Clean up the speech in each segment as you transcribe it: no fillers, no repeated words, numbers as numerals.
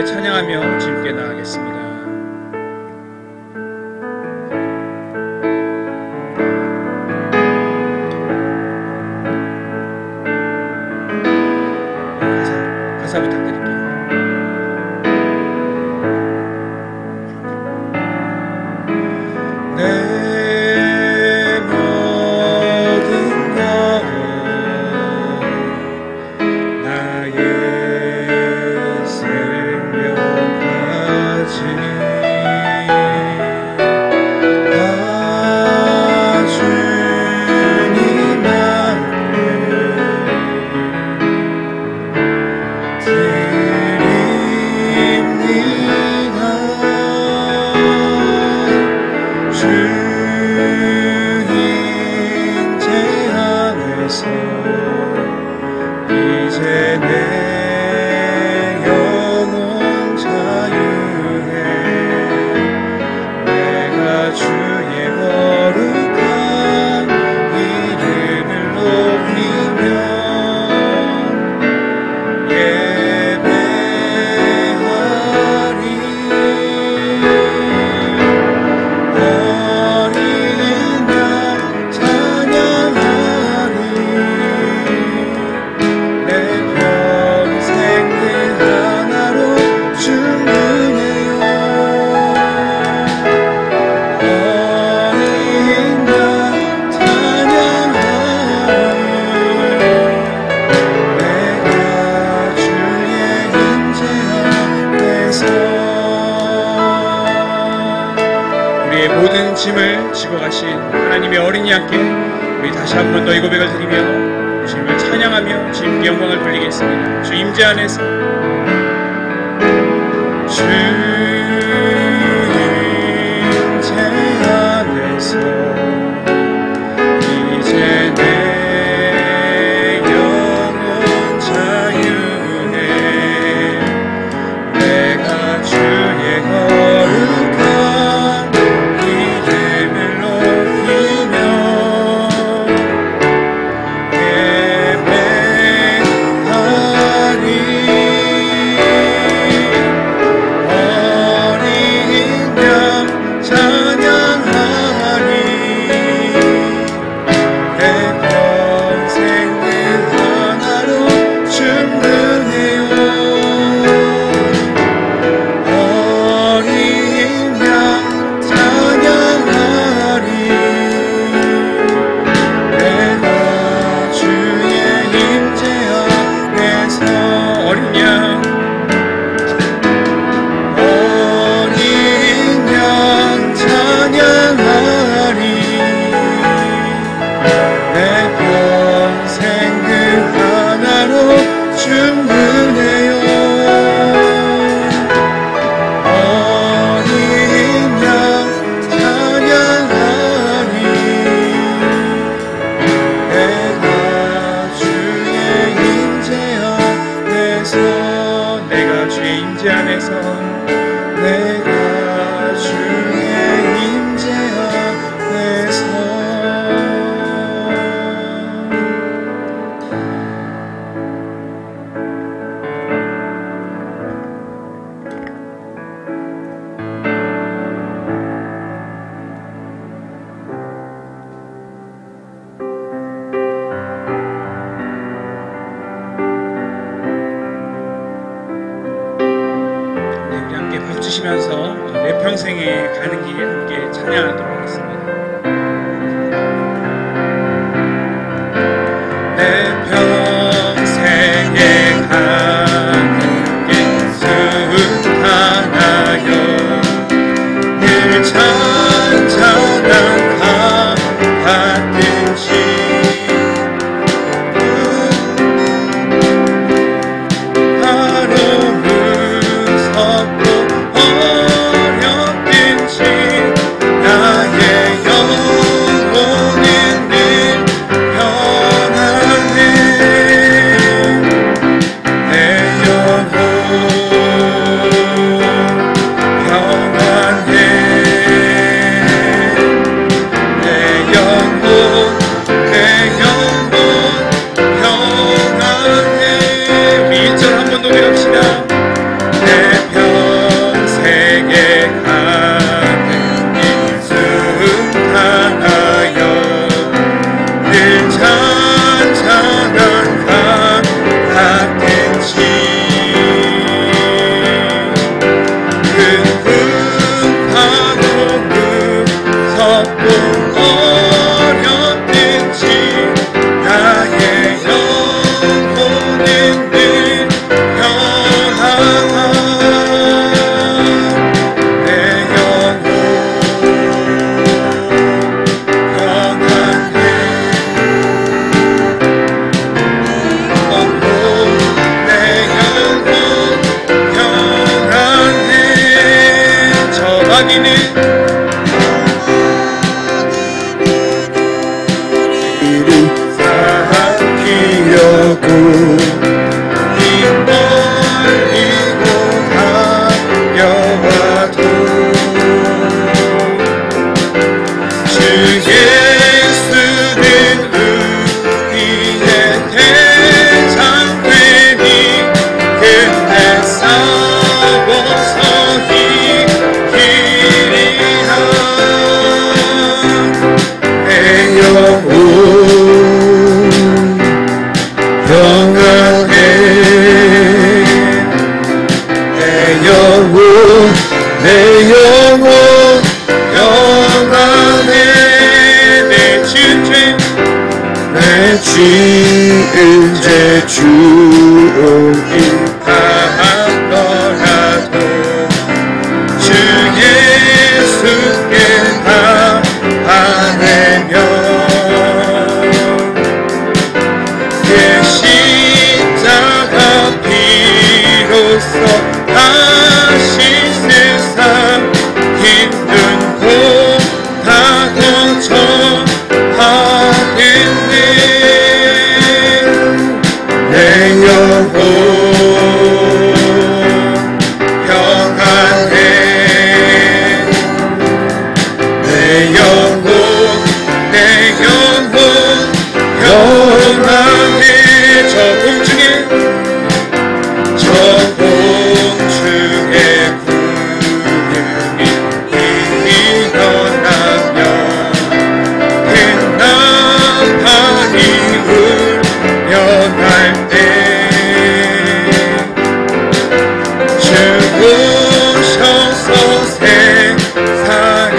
주님을 찬양하며 주님께 나아가겠습니다. 가사 부탁드릴게요. 내 모든 것 나의 생명까지 주님 이제 내 영혼 자유해. 내가 주의 거룩한 이름을 높이며 예배하리. 어린 양 찬양하리. 내 평생 그 하나로 충분해요. 어린 양 찬양하리. 내가 주의 임재 앞에서 우리의 모든 짐을 지고 가신 하나님의 어린 양께 우리 다시 한 번 더 이 고백을 드리며 주님을 찬양하며 주님께 영광을 돌리겠습니다. 주 임재 안에서 주 임재 안에서 이제 내 영혼 자유해. 내가 주의 거룩한 이름을 높이며 예배하리. 어린 양 찬양하리. 내 평생 그 하나로 충분해요. 어린 양 찬양하리. 내가 주의 임재 앞에서 어린 양 찬양하리. 내 평생 그 하나로 충분해요. 어린 양 찬양하리. 내가 주의 임재 안에서 내가 주의 임재 안에서 내가 주의 임재 앞에서 우리 함께 박수 치면서 내 평생에 가는 길 함께 찬양하도록 하겠습니다. 내 평생에 가는 길 순탄하여 늘 찬찬한 같은지 바로 무섭고 어렵든지 나의 예수는 우리의 대장되니 그때 싸워서 이기리라. 내 영혼 평안해. 내 영혼 평안해. 내 지은 죄 주옥이 다하더라도 주 예수께 다 아내면 그 십자가 비로소 다시 세상 힘든 곳 다 거쳐하겠네. 내 영혼 평안해. 내 영혼 평안해. 저 공중에 구름이 일어나며 큰 나팔이 울려날 때 주 오셔서 세상을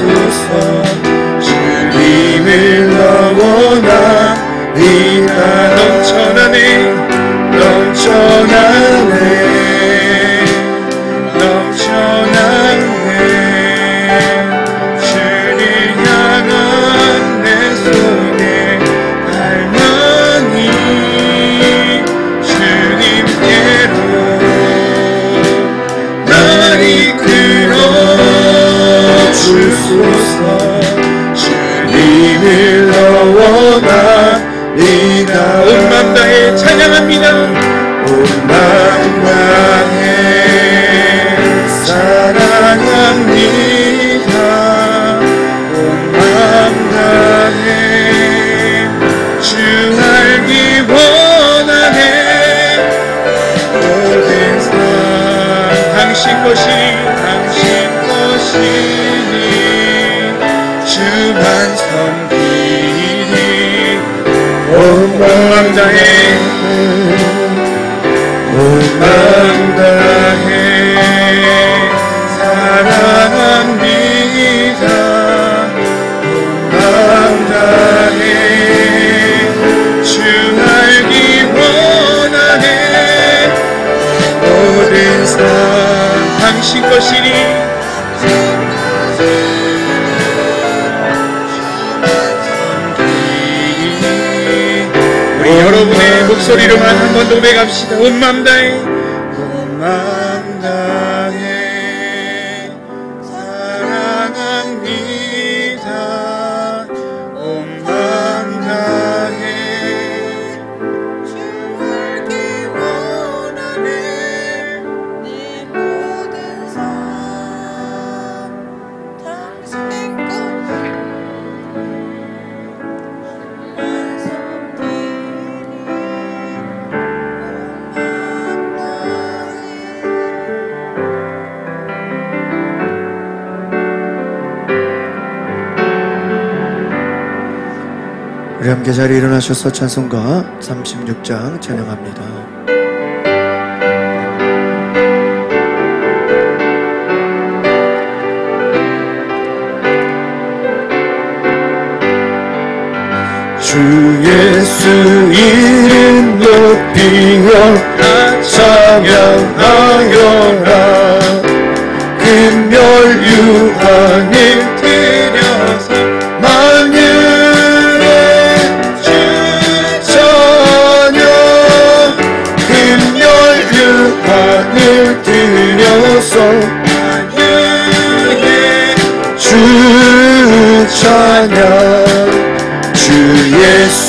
주소서. 주님을 원하리다. 넘쳐나네 넘쳐나네 넘쳐나네 주를 향한 내 속에 할머니 주님께로 날 이끌어 주소서. 주님을 원하리다. 온 맘 다해 찬양합니다. 온 맘 다해 사랑합니다. 온 맘 다해 주 알기 원하네. 모든 삶 당신 것이니 주만 섬기니 온 맘 다해 온 맘 다해 사랑합니다. 온 맘 다해 주 알기 원하네. 모든 삶 당신 것이니 우리 여러분의 목소리로만 한 번 더 고백합시다. 온 맘 다해 온 맘 다해 사랑합니다. 온 맘 다해 주 알기 원하네. 내 모든 삶 당신 우리 함께 자리에 일어나셔서 찬송가 36장 찬양합니다. 주 예수 이름 높이며 찬양하여라. 금멸 유황을 드려서 만유의 주 찬양. 금멸 유황을 드려서 만유의 주 찬양. 주 예수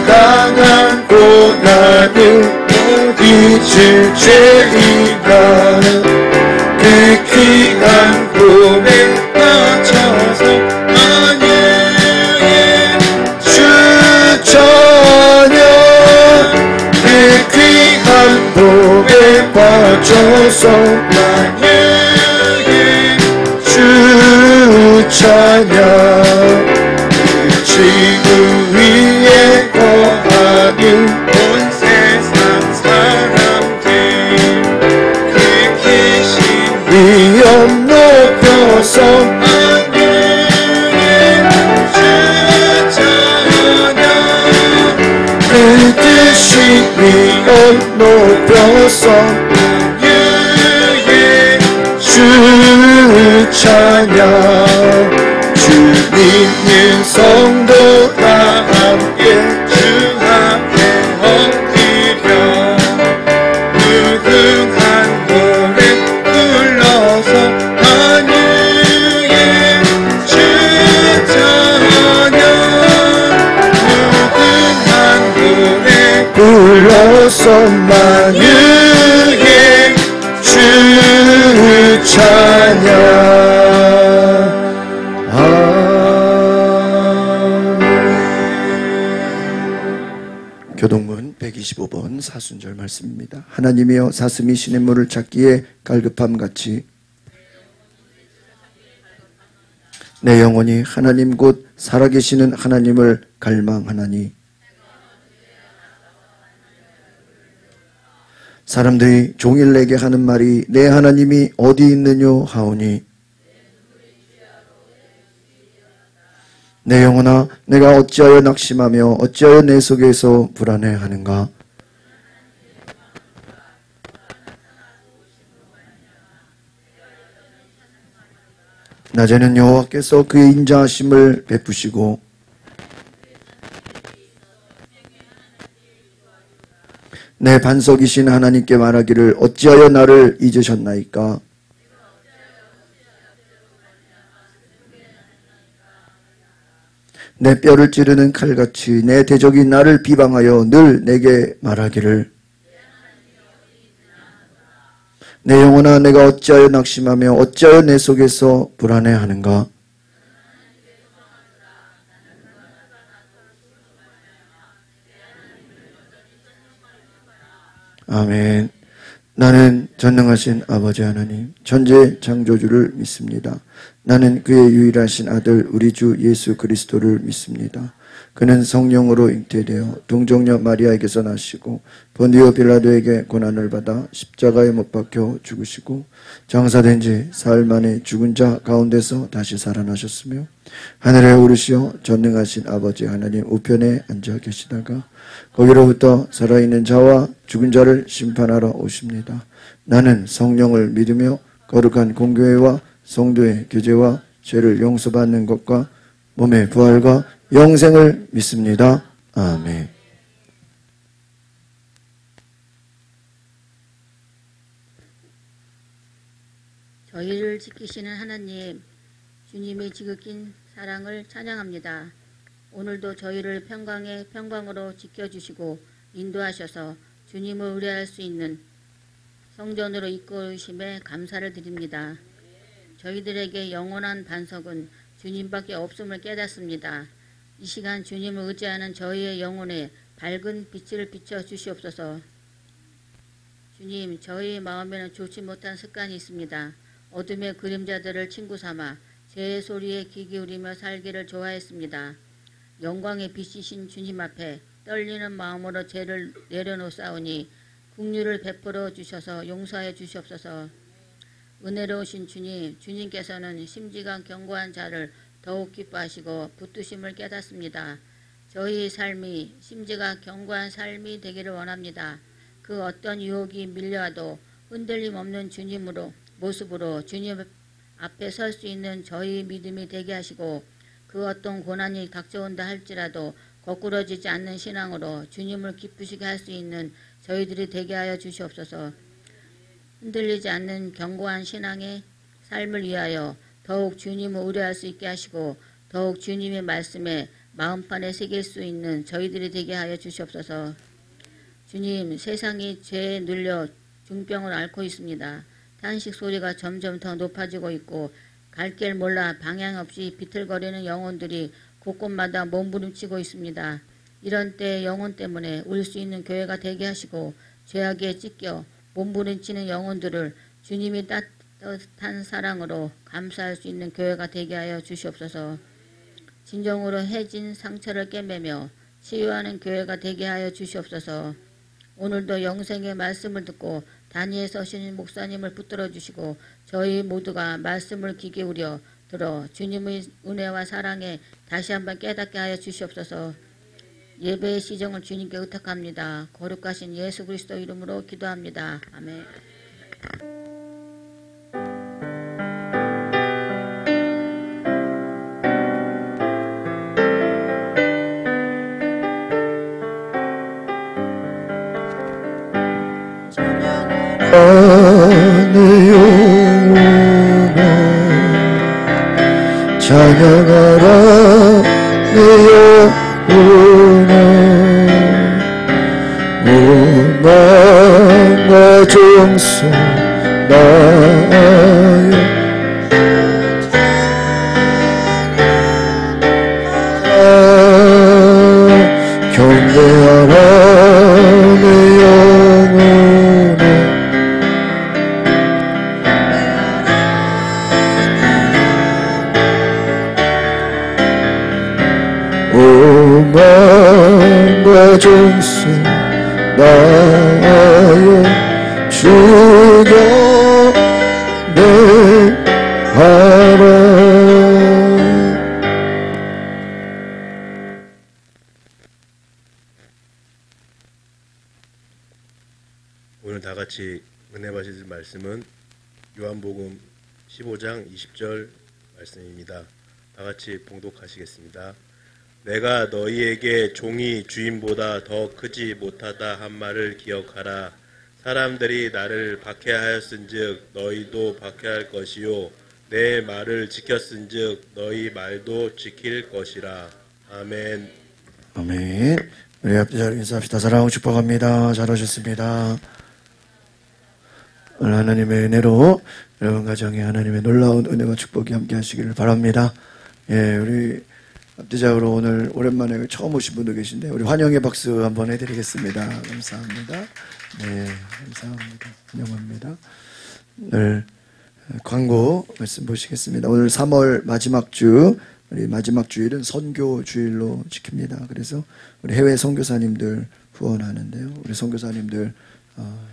당한 고난을 잊을 죄이가 그 귀한 꿈에 맞춰서 만유의 주 찬양. 그 귀한 꿈에 빠져서 만유의 주 찬양. 지구 위에 거하는 온 세상 사람들 그 계신 위엄 높여서 만유의 주 찬양. 그 뜻이 위엄 높여서 만유의 주 찬양. 주 믿는 성도 다 함께 주 앞에 엎드려 무궁한 노래 불러서 만유의 주 찬양. 무궁한 노래 불러서 만유의 주 찬양. 교동문 125번 사순절 말씀입니다. 하나님이여 사슴이 시냇물을 찾기에 갈급함같이 내 영혼이 하나님 곧 살아계시는 하나님을 갈망하나니. 사람들이 종일 내게 하는 말이 내 하나님이 어디 있느뇨 하오니 내 영혼아 내가 어찌하여 낙심하며 어찌하여 내 속에서 불안해하는가. 낮에는 여호와께서 그의 인자하심을 베푸시고 내 반석이신 하나님께 말하기를 어찌하여 나를 잊으셨나이까. 내 뼈를 찌르는 칼같이 내 대적이 나를 비방하여 늘 내게 말하기를 내 영혼아 내가 어찌하여 낙심하며 어찌하여 내 속에서 불안해하는가. 아멘. 나는 전능하신 아버지 하나님 천재 창조주를 믿습니다. 나는 그의 유일하신 아들 우리 주 예수 그리스도를 믿습니다. 그는 성령으로 잉태되어 동정녀 마리아에게서 나시고 본디오 빌라도에게 고난을 받아 십자가에 못 박혀 죽으시고 장사된 지 사흘 만에 죽은 자 가운데서 다시 살아나셨으며 하늘에 오르시어 전능하신 아버지 하나님 우편에 앉아 계시다가 거기로부터 살아있는 자와 죽은 자를 심판하러 오십니다. 나는 성령을 믿으며 거룩한 공교회와 성도의 교제와 죄를 용서받는 것과 몸의 부활과 영생을 믿습니다. 아멘. 저희를 지키시는 하나님, 주님의 지극hin 사랑을 찬양합니다. 오늘도 저희를 평강의 평강으로 지켜주시고 인도하셔서 주님을 의뢰할 수 있는 성전으로 이끌으심에 감사를 드립니다. 저희들에게 영원한 반석은 주님밖에 없음을 깨닫습니다. 이 시간 주님을 의지하는 저희의 영혼에 밝은 빛을 비춰 주시옵소서. 주님, 저희의 마음에는 좋지 못한 습관이 있습니다. 어둠의 그림자들을 친구 삼아 제 소리에 귀 기울이며 살기를 좋아했습니다. 영광의 빛이신 주님 앞에 떨리는 마음으로 죄를 내려놓사오니 긍휼을 베풀어 주셔서 용서하여 주시옵소서. 은혜로우신 주님, 주님께서는 심지가 견고한 자를 더욱 기뻐하시고 붙드심을 깨닫습니다. 저희의 삶이 심지가 견고한 삶이 되기를 원합니다. 그 어떤 유혹이 밀려와도 흔들림 없는 주님으로 모습으로 주님 앞에 설 수 있는 저희 믿음이 되게 하시고 그 어떤 고난이 닥쳐온다 할지라도 거꾸러지지 않는 신앙으로 주님을 기쁘시게 할 수 있는 저희들이 되게 하여 주시옵소서. 흔들리지 않는 견고한 신앙의 삶을 위하여 더욱 주님을 의뢰할 수 있게 하시고 더욱 주님의 말씀에 마음판에 새길 수 있는 저희들이 되게 하여 주시옵소서. 주님, 세상이 죄에 눌려 중병을 앓고 있습니다. 탄식 소리가 점점 더 높아지고 있고 갈 길 몰라 방향 없이 비틀거리는 영혼들이 곳곳마다 몸부림치고 있습니다. 이런 때에 영혼 때문에 울 수 있는 교회가 되게 하시고 죄악에 찢겨 몸부림치는 영혼들을 주님이 따뜻한 사랑으로 감싸할 수 있는 교회가 되게 하여 주시옵소서. 진정으로 해진 상처를 꿰매며 치유하는 교회가 되게 하여 주시옵소서. 오늘도 영생의 말씀을 듣고 단위에 서신 목사님을 붙들어 주시고 저희 모두가 말씀을 귀 기울여 들어 주님의 은혜와 사랑에 다시 한번 깨닫게 하여 주시옵소서. 예배의 시정을 주님께 의탁합니다. 거룩하신 예수 그리스도 이름으로 기도합니다. 아멘. 내 영혼아 찬양하라 내 영혼아 오만과 정성 나여 경배하라 내 영혼아 오만과 정성 나여 주경배하라 같이 은혜 받으실 말씀은 요한복음 15장 20절 말씀입니다. 다 같이 봉독하시겠습니다. 내가 너희에게 종이 주인보다 더 크지 못하다 한 말을 기억하라. 사람들이 나를 박해하였은즉 너희도 박해할 것이요 내 말을 지켰은즉 너희 말도 지킬 것이라. 아멘. 아멘. 우리 앞뒤 잘 인사합시다. 사랑하고 축복합니다. 잘 오셨습니다. 오늘 하나님의 은혜로 여러분 가정에 하나님의 놀라운 은혜와 축복이 함께 하시기를 바랍니다. 예, 우리 앞뒤작으로 오늘 오랜만에 처음 오신 분도 계신데 우리 환영의 박수 한번 해드리겠습니다. 감사합니다. 네, 감사합니다. 환영합니다. 오늘 광고 말씀 보시겠습니다. 오늘 3월 마지막 주, 우리 마지막 주일은 선교 주일로 지킵니다. 그래서 우리 해외 선교사님들 후원하는데요. 우리 선교사님들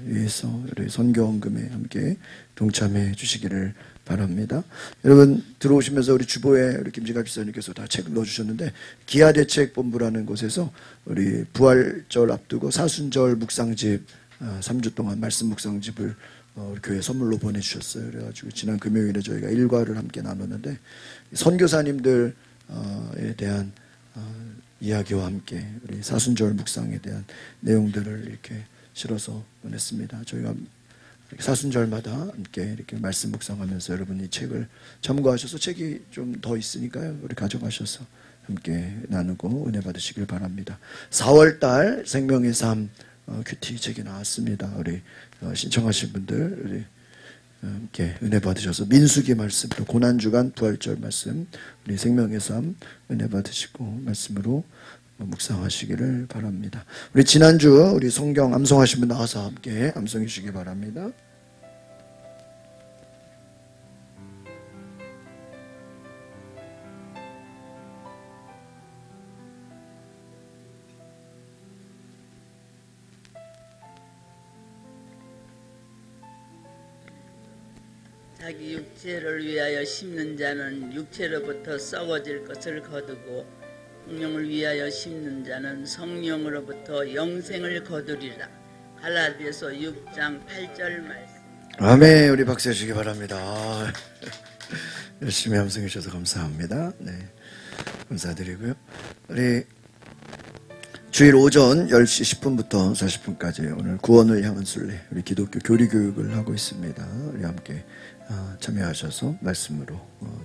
위해서 우리 선교헌금에 함께 동참해 주시기를 바랍니다. 여러분 들어오시면서 우리 주보에 우리 김지갑 집사님께서 다 책 넣어주셨는데 기아대책본부라는 곳에서 우리 부활절 앞두고 사순절 묵상집 3주 동안 말씀 묵상집을 우리 교회 선물로 보내주셨어요. 그래가지고 지난 금요일에 저희가 일과를 함께 나눴는데 선교사님들에 대한 이야기와 함께 우리 사순절 묵상에 대한 내용들을 이렇게 실어서 보냈습니다. 저희가 사순절마다 함께 이렇게 말씀 묵상하면서 여러분이 책을 참고하셔서 책이 좀 더 있으니까요. 우리 가져가셔서 함께 나누고 은혜 받으시길 바랍니다. 4월달 생명의 삶 큐티 책이 나왔습니다. 우리 신청하신 분들 우리 함께 은혜 받으셔서 민수기 말씀 또 고난주간 부활절 말씀 우리 생명의 삶 은혜 받으시고 말씀으로 묵상하시기를 바랍니다. 우리 지난주 우리 성경 암송하신 분 나와서 함께 암송해 주시기 바랍니다. 자기 육체를 위하여 심는 자는 육체로부터 썩어질 것을 거두고 성령을 위하여 심는 자는 성령으로부터 영생을 거두리라. 갈라디아서 6장 8절 말씀. 아멘. 우리 박수 해주시기 바랍니다. 열심히 함성해 주셔서 감사합니다. 네, 감사드리고요. 우리 주일 오전 10시 10분부터 40분까지 오늘 구원을 향한 순례 우리 기독교 교리교육을 하고 있습니다. 우리 함께 참여하셔서 말씀으로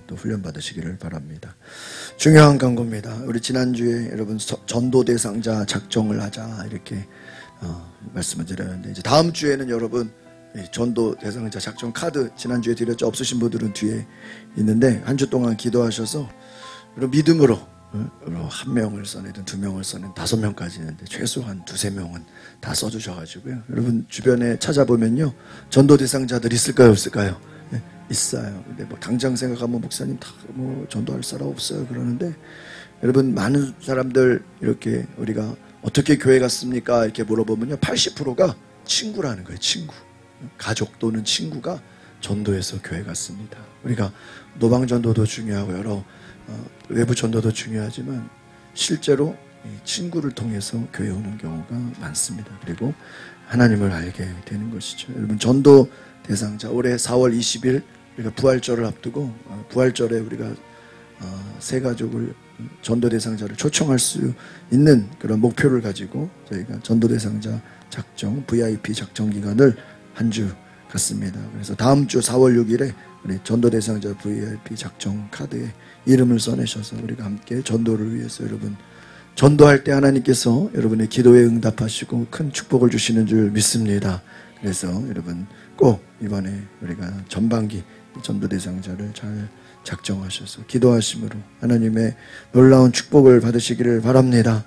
또 훈련 받으시기를 바랍니다. 중요한 광고입니다. 우리 지난주에 여러분 전도 대상자 작정을 하자 이렇게 말씀을 드렸는데 이제 다음 주에는 여러분 전도 대상자 작정 카드 지난주에 드렸죠. 없으신 분들은 뒤에 있는데 한 주 동안 기도하셔서 믿음으로 한 명을 써내든 두 명을 써내든 5명까지 있는데 최소한 2-3명은 다 써주셔가지고요. 여러분 주변에 찾아보면요 전도 대상자들 있을까요 없을까요? 네, 있어요. 근데 뭐 당장 생각하면 목사님 다 뭐 전도할 사람 없어요 그러는데 여러분 많은 사람들 이렇게 우리가 어떻게 교회 갔습니까 이렇게 물어보면요 80%가 친구라는 거예요. 친구, 가족 또는 친구가 전도해서 교회 갔습니다. 우리가 노방 전도도 중요하고 여러 외부 전도도 중요하지만 실제로 친구를 통해서 교회 오는 경우가 많습니다. 그리고 하나님을 알게 되는 것이죠. 여러분 전도 대상자 올해 4월 20일 우리가 부활절을 앞두고 부활절에 우리가 새 가족을 전도 대상자를 초청할 수 있는 그런 목표를 가지고 저희가 전도 대상자 작정 VIP 작정 기간을 한 주 갔습니다. 그래서 다음 주 4월 6일에 우리 전도 대상자 VIP 작정 카드에 이름을 써내셔서 우리가 함께 전도를 위해서 여러분 전도할 때 하나님께서 여러분의 기도에 응답하시고 큰 축복을 주시는 줄 믿습니다. 그래서 여러분 꼭 이번에 우리가 전반기 전도 대상자를 잘 작정하셔서 기도하심으로 하나님의 놀라운 축복을 받으시기를 바랍니다.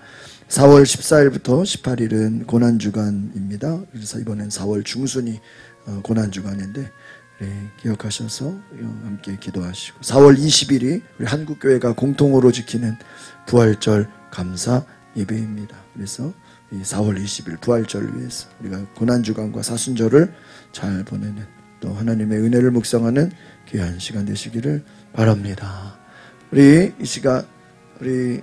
4월 14일부터 18일은 고난주간입니다. 그래서 이번엔 4월 중순이 고난주간인데 기억하셔서 함께 기도하시고 4월 20일이 우리 한국교회가 공통으로 지키는 부활절 감사 예배입니다. 그래서 이 4월 20일 부활절을 위해서 우리가 고난주간과 사순절을 잘 보내는 또 하나님의 은혜를 묵상하는 귀한 시간 되시기를 바랍니다. 우리 이 시간 우리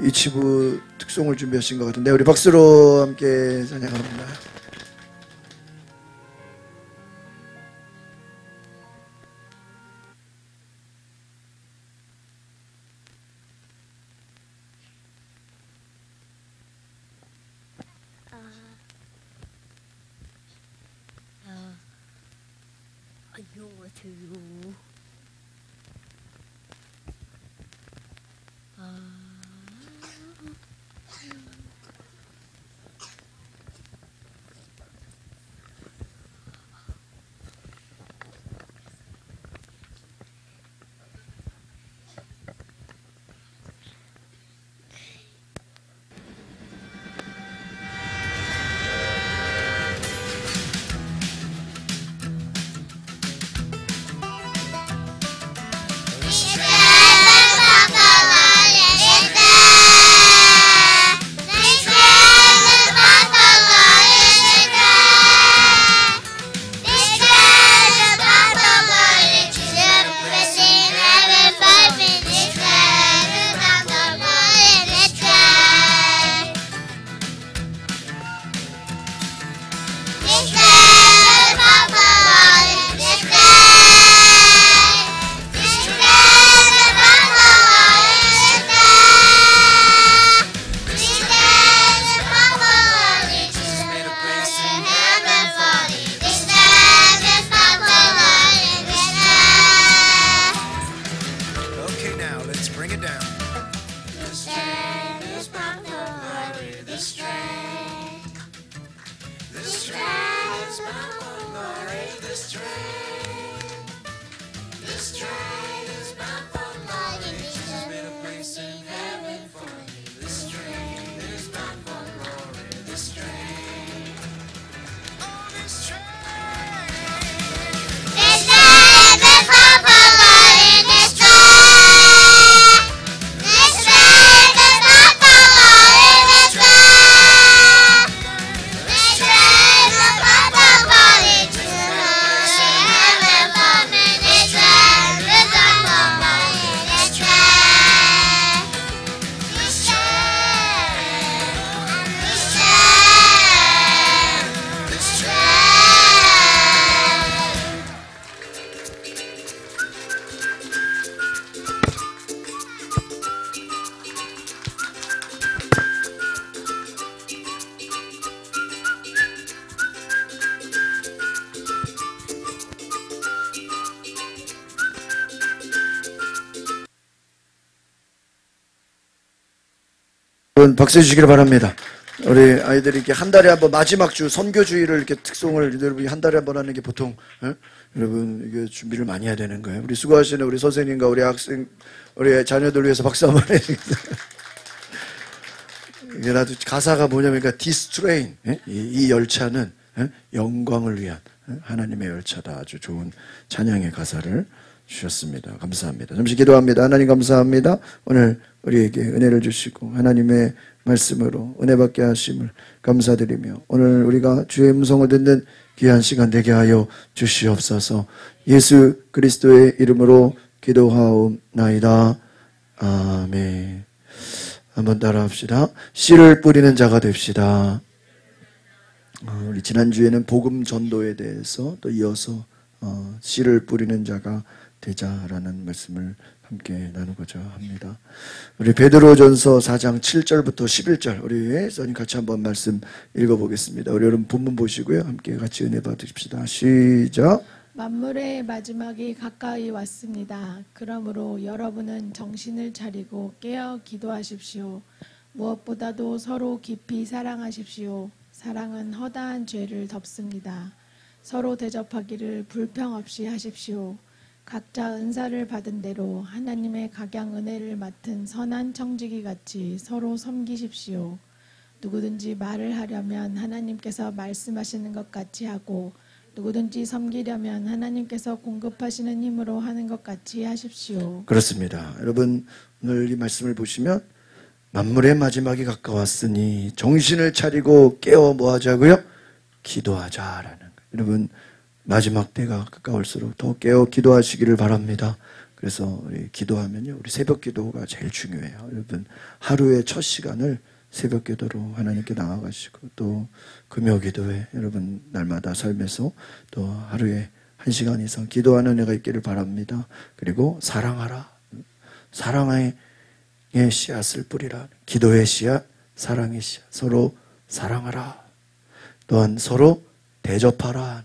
이치부 특송을 준비하신 것 같은데 우리 박수로 함께 찬양합니다. 안녕하세요. 여러분 박수 주시기를 바랍니다. 우리 아이들이 이렇게 한 달에 한번 마지막 주 선교주의를 이렇게 특송을 여러분이 한 달에 한번 하는 게 보통 여러분 이게 준비를 많이 해야 되는 거예요. 우리 수고하시는 우리 선생님과 우리 학생 우리 자녀들 위해서 박수 한번 해야겠다. 이게 나도 가사가 뭐냐면 그러니까 디스트레인 이 열차는 영광을 위한 하나님의 열차다. 아주 좋은 찬양의 가사를 주셨습니다. 감사합니다. 잠시 기도합니다. 하나님 감사합니다. 오늘 우리에게 은혜를 주시고 하나님의 말씀으로 은혜 받게 하심을 감사드리며 오늘 우리가 주의 음성을 듣는 귀한 시간 되게 하여 주시옵소서. 예수 그리스도의 이름으로 기도하옵나이다. 아멘. 한번 따라합시다. 씨를 뿌리는 자가 됩시다. 우리 지난주에는 복음 전도에 대해서 또 이어서 씨를 뿌리는 자가 되자라는 말씀을 함께 나누고자 합니다. 우리 베드로전서 4장 7절부터 11절 우리 선생님 같이 한번 말씀 읽어보겠습니다. 우리 여러분 본문 보시고요. 함께 같이 은혜 받으십시다. 시작. 만물의 마지막이 가까이 왔습니다. 그러므로 여러분은 정신을 차리고 깨어 기도하십시오. 무엇보다도 서로 깊이 사랑하십시오. 사랑은 허다한 죄를 덮습니다. 서로 대접하기를 불평 없이 하십시오. 각자 은사를 받은 대로 하나님의 각양 은혜를 맡은 선한 청지기 같이 서로 섬기십시오. 누구든지 말을 하려면 하나님께서 말씀하시는 것 같이 하고 누구든지 섬기려면 하나님께서 공급하시는 힘으로 하는 것 같이 하십시오. 그렇습니다. 여러분 오늘 이 말씀을 보시면 만물의 마지막이 가까웠으니 정신을 차리고 깨어 뭐 하자고요? 기도하자라는 거예요. 여러분 마지막 때가 가까울수록 더 깨어 기도하시기를 바랍니다. 그래서 우리 기도하면요, 우리 새벽 기도가 제일 중요해요. 여러분 하루의 첫 시간을 새벽 기도로 하나님께 나아가시고 또 금요 기도에 여러분 날마다 삶에서 또 하루에 1시간 이상 기도하는 은혜가 있기를 바랍니다. 그리고 사랑하라. 사랑의 씨앗을 뿌리라. 기도의 씨앗, 사랑의 씨앗. 서로 사랑하라. 또한 서로 대접하라.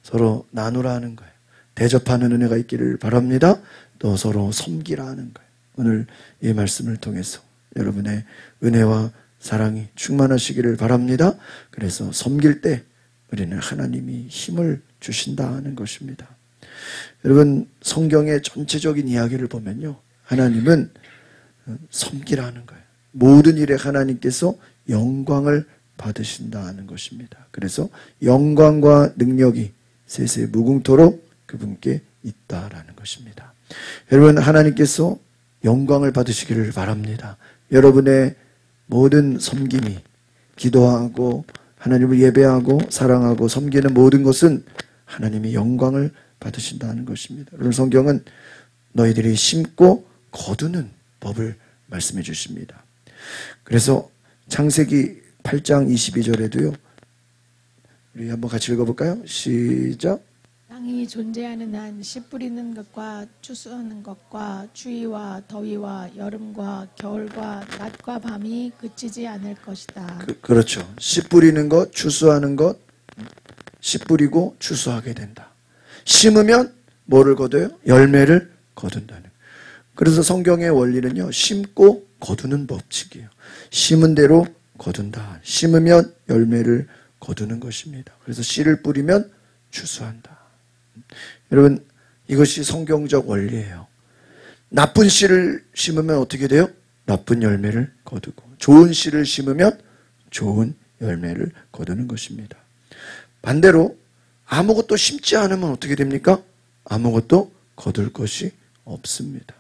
서로 나누라 하는 거예요. 대접하는 은혜가 있기를 바랍니다. 또 서로 섬기라는 거예요. 오늘 이 말씀을 통해서 여러분의 은혜와 사랑이 충만하시기를 바랍니다. 그래서 섬길 때 우리는 하나님이 힘을 주신다는 것입니다. 여러분, 성경의 전체적인 이야기를 보면요, 하나님은 섬기라는 거예요. 모든 일에 하나님께서 영광을 받으신다는 것입니다. 그래서 영광과 능력이 세세 무궁토록 그분께 있다라는 것입니다. 여러분, 하나님께서 영광을 받으시기를 바랍니다. 여러분의 모든 섬김이, 기도하고 하나님을 예배하고 사랑하고 섬기는 모든 것은 하나님이 영광을 받으신다는 것입니다. 오늘 성경은 너희들이 심고 거두는 법을 말씀해 주십니다. 그래서 창세기 8장 22절에도요. 우리 한번 같이 읽어볼까요? 시작. 땅이 존재하는 한 씨 뿌리는 것과 추수하는 것과 추위와 더위와 여름과 겨울과 낮과 밤이 그치지 않을 것이다. 그렇죠. 씨 뿌리는 것, 추수하는 것, 씨 뿌리고 추수하게 된다. 심으면 뭐를 거둬요? 열매를 거둔다는. 그래서 성경의 원리는요, 심고 거두는 법칙이에요. 심은 대로 거둔다. 심으면 열매를 거두는 것입니다. 그래서 씨를 뿌리면 추수한다. 여러분, 이것이 성경적 원리예요. 나쁜 씨를 심으면 어떻게 돼요? 나쁜 열매를 거두고, 좋은 씨를 심으면 좋은 열매를 거두는 것입니다. 반대로 아무것도 심지 않으면 어떻게 됩니까? 아무것도 거둘 것이 없습니다.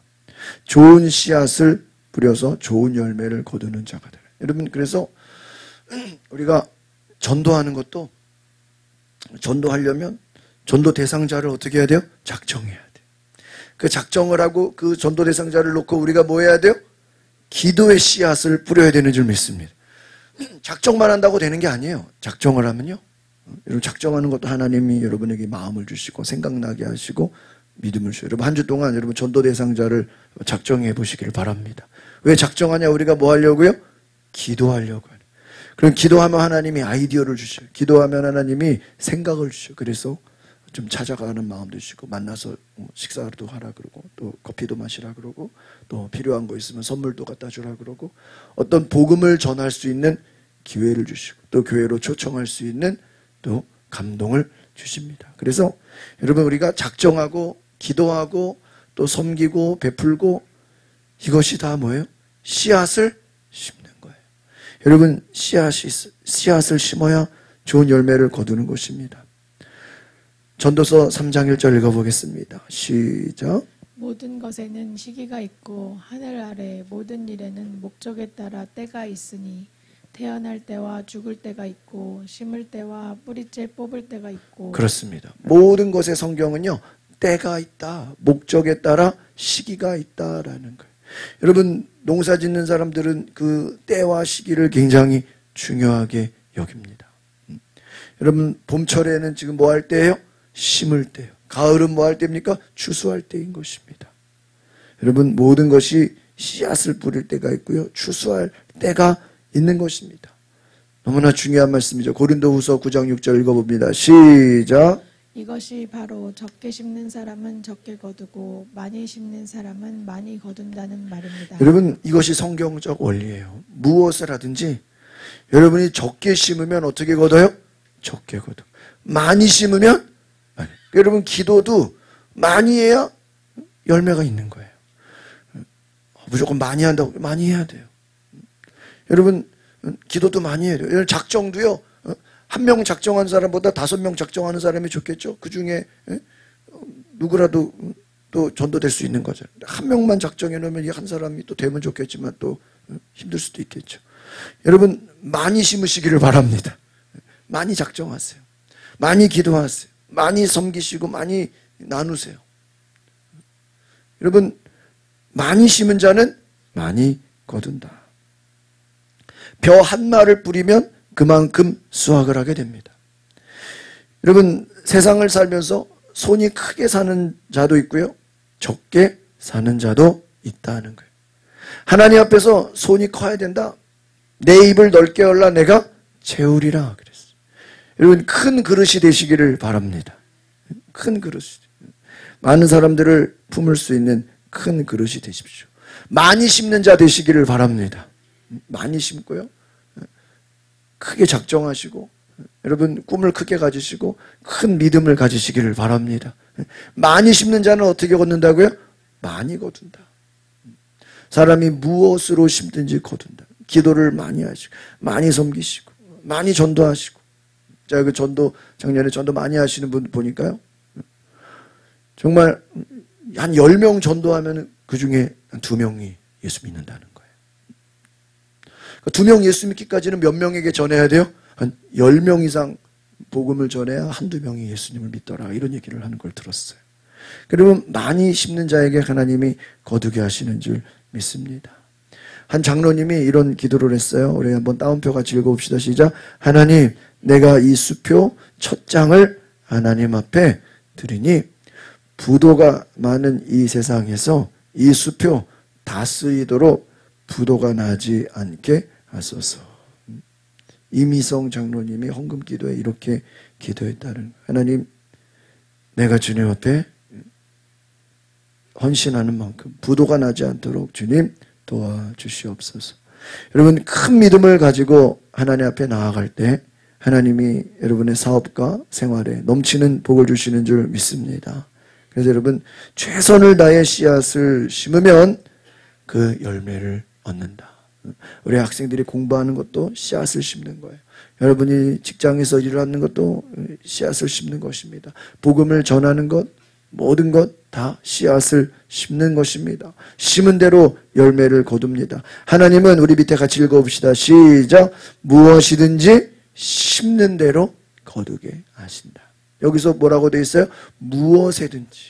좋은 씨앗을 뿌려서 좋은 열매를 거두는 자가 되라. 여러분, 그래서 우리가 전도하는 것도, 전도하려면 전도 대상자를 어떻게 해야 돼요? 작정해야 돼요. 그 작정을 하고 그 전도 대상자를 놓고 우리가 뭐 해야 돼요? 기도의 씨앗을 뿌려야 되는 줄 믿습니다. 작정만 한다고 되는 게 아니에요. 작정을 하면요, 여러분, 작정하는 것도 하나님이 여러분에게 마음을 주시고 생각나게 하시고 믿음을 주셔요. 여러분, 한 주 동안 여러분 전도 대상자를 작정해 보시기를 바랍니다. 왜 작정하냐? 우리가 뭐 하려고요? 기도하려고 하는. 그럼 기도하면 하나님이 아이디어를 주셔요. 기도하면 하나님이 생각을 주셔요. 그래서 좀 찾아가는 마음도 주시고, 만나서 식사도 하라 그러고, 또 커피도 마시라 그러고, 또 필요한 거 있으면 선물도 갖다 주라 그러고, 어떤 복음을 전할 수 있는 기회를 주시고, 또 교회로 초청할 수 있는 또 감동을 주십니다. 그래서 여러분, 우리가 작정하고 기도하고 또 섬기고 베풀고, 이것이 다 뭐예요? 씨앗을 심는 거예요. 여러분, 씨앗을 심어야 좋은 열매를 거두는 것입니다. 전도서 3장 1절 읽어보겠습니다. 시작. 모든 것에는 시기가 있고 하늘 아래 모든 일에는 목적에 따라 때가 있으니 태어날 때와 죽을 때가 있고 심을 때와 뿌리째 뽑을 때가 있고. 그렇습니다. 모든 것의 성경은요, 때가 있다, 목적에 따라 시기가 있다라는 거예요. 여러분, 농사 짓는 사람들은 그 때와 시기를 굉장히 중요하게 여깁니다. 여러분, 봄철에는 지금 뭐 할 때예요? 심을 때요. 가을은 뭐 할 때입니까? 추수할 때인 것입니다. 여러분, 모든 것이 씨앗을 뿌릴 때가 있고요, 추수할 때가 있는 것입니다. 너무나 중요한 말씀이죠. 고린도후서 9장 6절 읽어봅니다. 시작. 이것이 바로 적게 심는 사람은 적게 거두고 많이 심는 사람은 많이 거둔다는 말입니다. 여러분, 이것이 성경적 원리예요. 무엇을 하든지 여러분이 적게 심으면 어떻게 거둬요? 적게 거두. 많이 심으면 많이. 여러분, 기도도 많이 해야 열매가 있는 거예요. 무조건 많이 한다고, 많이 해야 돼요. 여러분, 기도도 많이 해야 돼요. 작정도요, 한 명 작정한 사람보다 5명 작정하는 사람이 좋겠죠. 그 중에 누구라도 또 전도될 수 있는 거죠. 한 명만 작정해 놓으면 이 한 사람이 또 되면 좋겠지만 또 힘들 수도 있겠죠. 여러분, 많이 심으시기를 바랍니다. 많이 작정하세요. 많이 기도하세요. 많이 섬기시고 많이 나누세요. 여러분, 많이 심은 자는 많이 거둔다. 벼 한 마를 뿌리면 그만큼 수확을 하게 됩니다. 여러분, 세상을 살면서 손이 크게 사는 자도 있고요, 적게 사는 자도 있다는 거예요. 하나님 앞에서 손이 커야 된다. 내 입을 넓게 열라 내가 채우리라 그랬어요. 여러분, 큰 그릇이 되시기를 바랍니다. 큰 그릇이. 많은 사람들을 품을 수 있는 큰 그릇이 되십시오. 많이 심는 자 되시기를 바랍니다. 많이 심고요. 크게 작정하시고 여러분 꿈을 크게 가지시고 큰 믿음을 가지시기를 바랍니다. 많이 심는 자는 어떻게 거둔다고요? 많이 거둔다. 사람이 무엇으로 심든지 거둔다. 기도를 많이 하시고 많이 섬기시고 많이 전도하시고 제가 그 전도 작년에 전도 많이 하시는 분 보니까요. 정말 한 10명 전도하면 그중에 한 2명이 예수 믿는다는 거예요. 2명 예수 믿기까지는 몇 명에게 전해야 돼요? 한 10명 이상 복음을 전해야 한두 명이 예수님을 믿더라. 이런 얘기를 하는 걸 들었어요. 그러면 많이 심는 자에게 하나님이 거두게 하시는 줄 믿습니다. 한 장로님이 이런 기도를 했어요. 우리 한번 따옴표 같이 읽어봅시다. 시작. 하나님, 내가 이 수표 첫 장을 하나님 앞에 드리니 부도가 많은 이 세상에서 이 수표 다 쓰이도록 부도가 나지 않게 하소서. 이미성 장로님이 헌금 기도에 이렇게 기도했다는 하나님, 내가 주님 앞에 헌신하는 만큼 부도가 나지 않도록 주님 도와주시옵소서. 여러분 큰 믿음을 가지고 하나님 앞에 나아갈 때 하나님이 여러분의 사업과 생활에 넘치는 복을 주시는 줄 믿습니다. 그래서 여러분 최선을 다해 씨앗을 심으면 그 열매를 얻는다. 우리 학생들이 공부하는 것도 씨앗을 심는 거예요. 여러분이 직장에서 일을 하는 것도 씨앗을 심는 것입니다. 복음을 전하는 것, 모든 것 다 씨앗을 심는 것입니다. 심은 대로 열매를 거둡니다. 하나님은 우리 밑에 같이 읽어봅시다. 시작. 무엇이든지 심는 대로 거두게 하신다. 여기서 뭐라고 되어 있어요? 무엇이든지.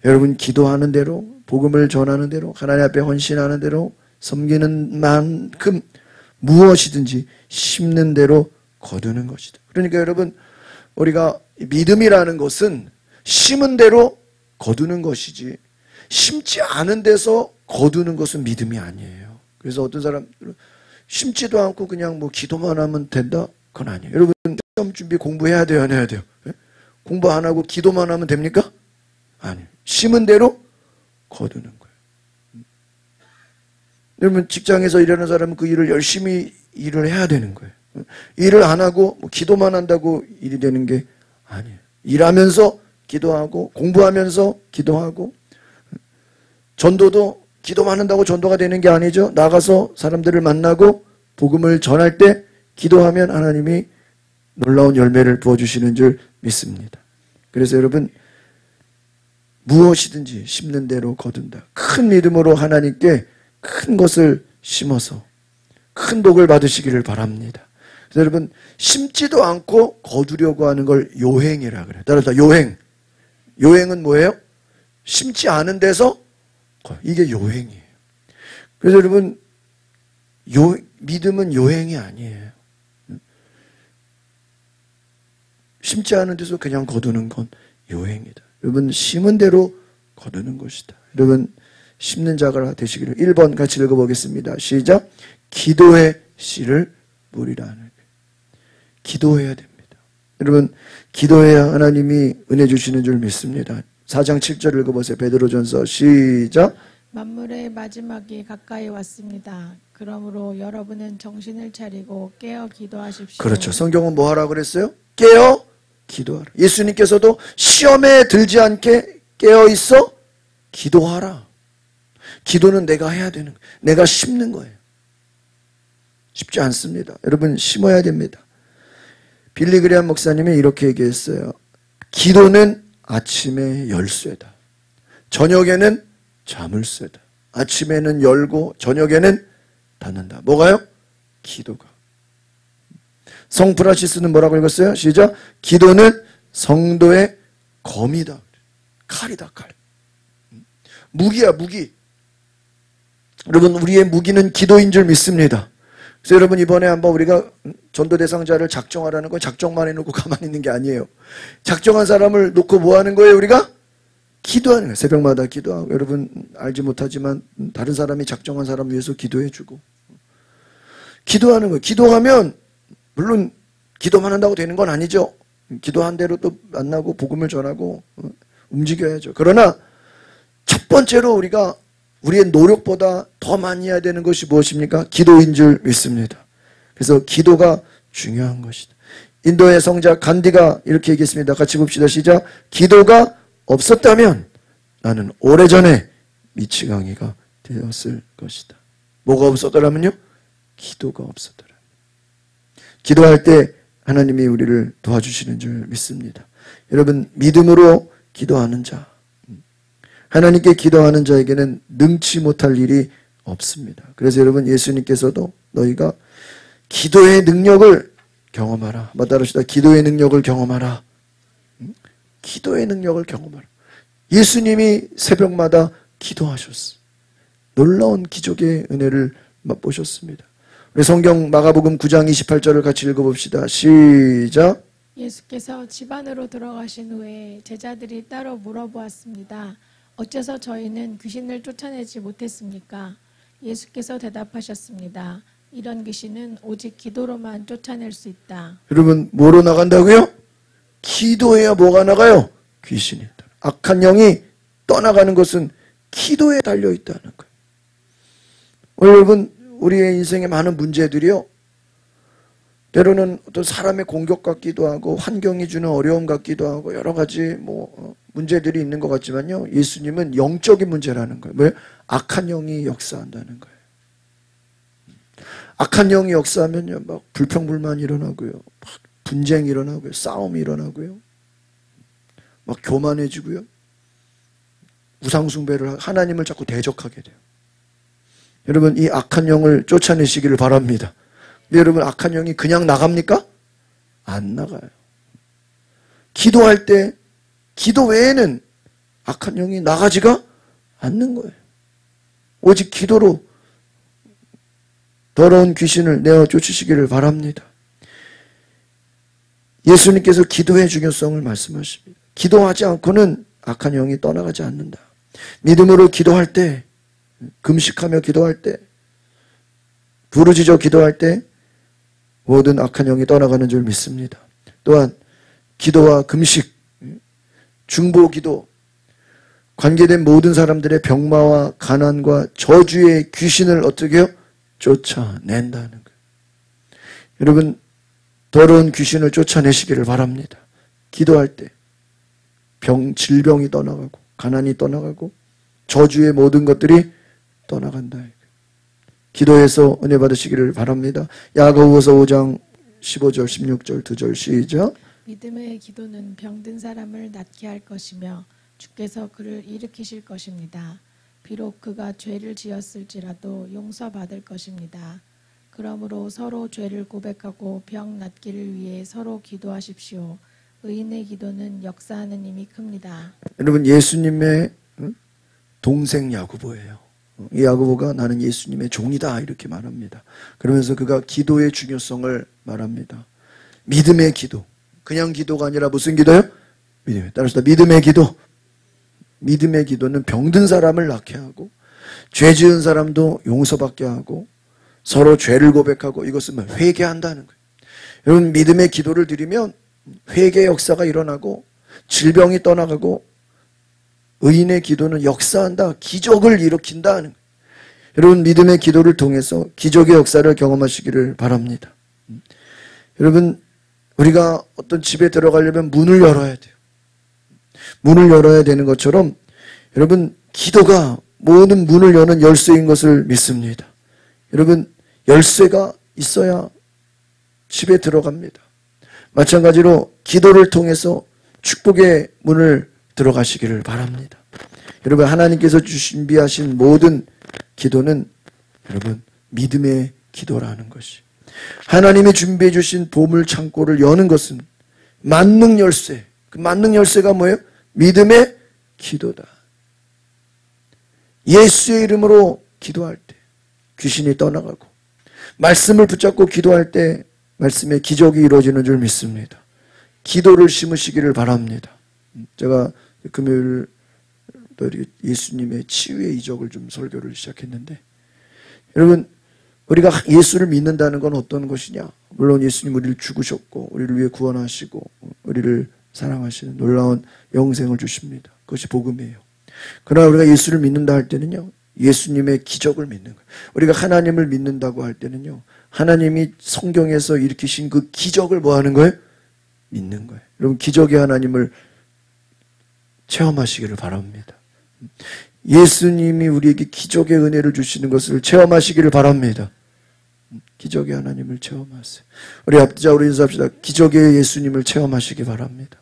여러분 기도하는 대로, 복음을 전하는 대로, 하나님 앞에 헌신하는 대로, 섬기는 만큼 무엇이든지 심는 대로 거두는 것이다. 그러니까 여러분 우리가 믿음이라는 것은 심은 대로 거두는 것이지 심지 않은 데서 거두는 것은 믿음이 아니에요. 그래서 어떤 사람들은 심지도 않고 그냥 뭐 기도만 하면 된다? 그건 아니에요. 여러분 시험 준비 공부해야 돼요? 안 해야 돼요? 공부 안 하고 기도만 하면 됩니까? 아니에요. 심은 대로 거두는 거예요. 여러분 직장에서 일하는 사람은 그 일을 열심히 일을 해야 되는 거예요. 일을 안 하고 뭐 기도만 한다고 일이 되는 게 아니에요. 일하면서 기도하고 공부하면서 기도하고 전도도 기도만 한다고 전도가 되는 게 아니죠. 나가서 사람들을 만나고 복음을 전할 때 기도하면 하나님이 놀라운 열매를 부어주시는 줄 믿습니다. 그래서 여러분 무엇이든지 심는 대로 거둔다. 큰 믿음으로 하나님께 큰 것을 심어서 큰 복을 받으시기를 바랍니다. 그래서 여러분 심지도 않고 거두려고 하는 걸 요행이라 그래요. 따라서 요행. 요행은 뭐예요? 심지 않은 데서 이게 요행이에요. 그래서 여러분 믿음은 요행이 아니에요. 심지 않은 데서 그냥 거두는 건 요행이다. 여러분 심은 대로 거두는 것이다. 여러분 심는 자가 되시기를. 1번 같이 읽어보겠습니다. 시작. 기도의 씨를 뿌리라. 기도해야 됩니다. 여러분 기도해야 하나님이 은혜 주시는 줄 믿습니다. 4장 7절 읽어보세요. 베드로전서 시작. 만물의 마지막이 가까이 왔습니다. 그러므로 여러분은 정신을 차리고 깨어 기도하십시오. 그렇죠. 성경은 뭐 하라고 그랬어요? 깨어 기도하라. 예수님께서도 시험에 들지 않게 깨어 있어 기도하라. 기도는 내가 해야 되는 거예요. 내가 심는 거예요. 쉽지 않습니다. 여러분 심어야 됩니다. 빌리 그레함 목사님이 이렇게 얘기했어요. 기도는 아침의 열쇠다. 저녁에는 자물쇠다. 아침에는 열고 저녁에는 닫는다. 뭐가요? 기도가. 성 프란시스는 뭐라고 읽었어요? 시작. 기도는 성도의 검이다. 칼이다, 칼. 무기야, 무기. 여러분 우리의 무기는 기도인 줄 믿습니다. 그래서 여러분 이번에 한번 우리가 전도 대상자를 작정하라는 건 작정만 해놓고 가만히 있는 게 아니에요. 작정한 사람을 놓고 뭐 하는 거예요? 우리가 기도하는 거예요. 새벽마다 기도하고 여러분 알지 못하지만 다른 사람이 작정한 사람 위해서 기도해주고 기도하는 거예요. 기도하면 물론 기도만 한다고 되는 건 아니죠. 기도한 대로 또 만나고 복음을 전하고 움직여야죠. 그러나 첫 번째로 우리가 우리의 노력보다 더 많이 해야 되는 것이 무엇입니까? 기도인 줄 믿습니다. 그래서 기도가 중요한 것이다. 인도의 성자 간디가 이렇게 얘기했습니다. 같이 봅시다. 시작. 기도가 없었다면 나는 오래전에 미치광이가 되었을 것이다. 뭐가 없었더라면요? 기도가 없었더라. 기도할 때 하나님이 우리를 도와주시는 줄 믿습니다. 여러분, 믿음으로 기도하는 자, 하나님께 기도하는 자에게는 능치 못할 일이 없습니다. 그래서 여러분, 예수님께서도 너희가 기도의 능력을 경험하라. 따라합시다. 기도의 능력을 경험하라. 기도의 능력을 경험하라. 예수님이 새벽마다 기도하셨어. 놀라운 기적의 은혜를 맛보셨습니다. 우리 성경 마가복음 9장 28절을 같이 읽어봅시다. 시작. 예수께서 집 안으로 들어가신 후에 제자들이 따로 물어보았습니다. 어째서 저희는 귀신을 쫓아내지 못했습니까? 예수께서 대답하셨습니다. 이런 귀신은 오직 기도로만 쫓아낼 수 있다. 여러분, 뭐로 나간다고요? 기도해야 뭐가 나가요? 귀신이. 악한 영이 떠나가는 것은 기도에 달려있다는 거예요. 여러분, 우리의 인생에 많은 문제들이요, 때로는 어떤 사람의 공격 같기도 하고 환경이 주는 어려움 같기도 하고 여러 가지 문제들이 있는 것 같지만요, 예수님은 영적인 문제라는 거예요. 뭐예요? 악한 영이 역사한다는 거예요. 악한 영이 역사하면요, 막 불평불만이 일어나고요, 막 분쟁이 일어나고요, 싸움이 일어나고요, 막 교만해지고요, 우상숭배를 하나님을 자꾸 대적하게 돼요. 여러분, 이 악한 영을 쫓아내시기를 바랍니다. 근데 여러분, 악한 영이 그냥 나갑니까? 안 나가요. 기도할 때 기도 외에는 악한 영이 나가지가 않는 거예요. 오직 기도로 더러운 귀신을 내어 쫓으시기를 바랍니다. 예수님께서 기도의 중요성을 말씀하십니다. 기도하지 않고는 악한 영이 떠나가지 않는다. 믿음으로 기도할 때, 금식하며 기도할 때, 부르짖어 기도할 때 모든 악한 영이 떠나가는 줄 믿습니다. 또한 기도와 금식, 중보 기도, 관계된 모든 사람들의 병마와 가난과 저주의 귀신을 어떻게 해요? 쫓아낸다는 거예요. 여러분, 더러운 귀신을 쫓아내시기를 바랍니다. 기도할 때 질병이 떠나가고 가난이 떠나가고 저주의 모든 것들이 떠나간다. 기도해서 은혜 받으시기를 바랍니다. 야고보서 5장 15절 16절 2절 시작. 믿음의 기도는 병든 사람을 낫게 할 것이며 주께서 그를 일으키실 것입니다. 비록 그가 죄를 지었을지라도 용서받을 것입니다. 그러므로 서로 죄를 고백하고 병 낫기를 위해 서로 기도하십시오. 의인의 기도는 역사하는 힘이 큽니다. 여러분, 예수님의 동생 야고보예요. 이 야고보가 나는 예수님의 종이다 이렇게 말합니다. 그러면서 그가 기도의 중요성을 말합니다. 믿음의 기도. 그냥 기도가 아니라 무슨 기도요? 믿음의. 따라서 믿음의 기도. 믿음의 기도는 병든 사람을 낫게 하고 죄 지은 사람도 용서받게 하고 서로 죄를 고백하고 이것은 회개한다는 거예요. 여러분, 믿음의 기도를 드리면 회개의 역사가 일어나고 질병이 떠나가고 의인의 기도는 역사한다. 기적을 일으킨다는 거예요. 여러분, 믿음의 기도를 통해서 기적의 역사를 경험하시기를 바랍니다. 여러분, 우리가 어떤 집에 들어가려면 문을 열어야 돼요. 문을 열어야 되는 것처럼 여러분, 기도가 모든 문을 여는 열쇠인 것을 믿습니다. 여러분, 열쇠가 있어야 집에 들어갑니다. 마찬가지로 기도를 통해서 축복의 문을 들어가시기를 바랍니다. 여러분, 하나님께서 준비하신 모든 기도는 여러분 믿음의 기도라는 것이, 하나님이 준비해 주신 보물 창고를 여는 것은 만능 열쇠. 그 만능 열쇠가 뭐예요? 믿음의 기도다. 예수의 이름으로 기도할 때 귀신이 떠나가고 말씀을 붙잡고 기도할 때 말씀의 기적이 이루어지는 줄 믿습니다. 기도를 심으시기를 바랍니다. 제가 금요일 예수님의 치유의 이적을 좀 설교를 시작했는데, 여러분, 우리가 예수를 믿는다는 건 어떤 것이냐? 물론 예수님 우리를 죽으셨고 우리를 위해 구원하시고 우리를 사랑하시는 놀라운 영생을 주십니다. 그것이 복음이에요. 그러나 우리가 예수를 믿는다 할 때는요, 예수님의 기적을 믿는 거예요. 우리가 하나님을 믿는다고 할 때는요, 하나님이 성경에서 일으키신 그 기적을 뭐 하는 거예요? 믿는 거예요. 여러분, 기적의 하나님을 체험하시기를 바랍니다. 예수님이 우리에게 기적의 은혜를 주시는 것을 체험하시기를 바랍니다. 기적의 하나님을 체험하세요. 우리 앞자우로 인사합시다. 기적의 예수님을 체험하시기 바랍니다.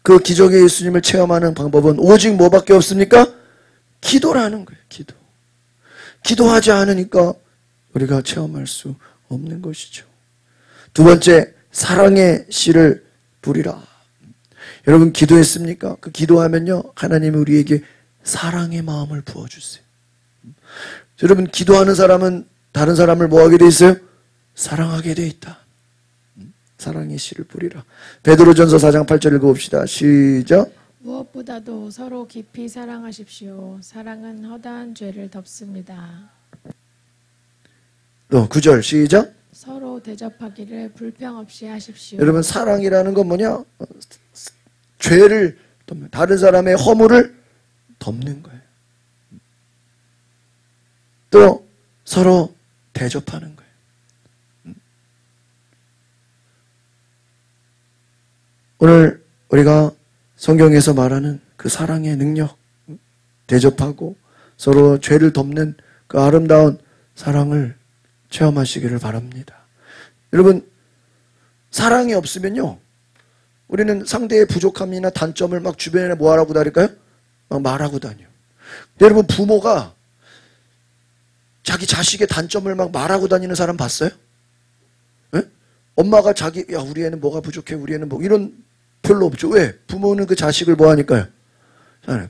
그 기적의 예수님을 체험하는 방법은 오직 뭐밖에 없습니까? 기도라는 거예요. 기도. 기도하지 않으니까 우리가 체험할 수 없는 것이죠. 두 번째, 사랑의 씨를 뿌리라. 여러분, 기도했습니까? 그 기도하면요, 하나님이 우리에게 사랑의 마음을 부어주세요. 여러분, 기도하는 사람은 다른 사람을 뭐하게 돼 있어요? 사랑하게 돼 있다. 사랑의 씨를 뿌리라. 베드로전서 4장 8절 읽어봅시다. 시작. 무엇보다도 서로 깊이 사랑하십시오. 사랑은 허다한 죄를 덮습니다. 9절 시작. 서로 대접하기를 불평 없이 하십시오. 여러분, 사랑이라는 건 뭐냐? 죄를 덮는, 다른 사람의 허물을 덮는 거예요. 또 서로 대접하는 거예요. 오늘 우리가 성경에서 말하는 그 사랑의 능력, 대접하고 서로 죄를 덮는 그 아름다운 사랑을 체험하시기를 바랍니다. 여러분, 사랑이 없으면요, 우리는 상대의 부족함이나 단점을 막 주변에 뭐 하라고 다닐까요? 막 말하고 다녀요. 여러분, 부모가 자기 자식의 단점을 막 말하고 다니는 사람 봤어요? 네? 엄마가 자기, 야, 우리 애는 뭐가 부족해, 우리 애는 뭐, 이런 별로 없죠. 왜? 부모는 그 자식을 뭐 하니까요?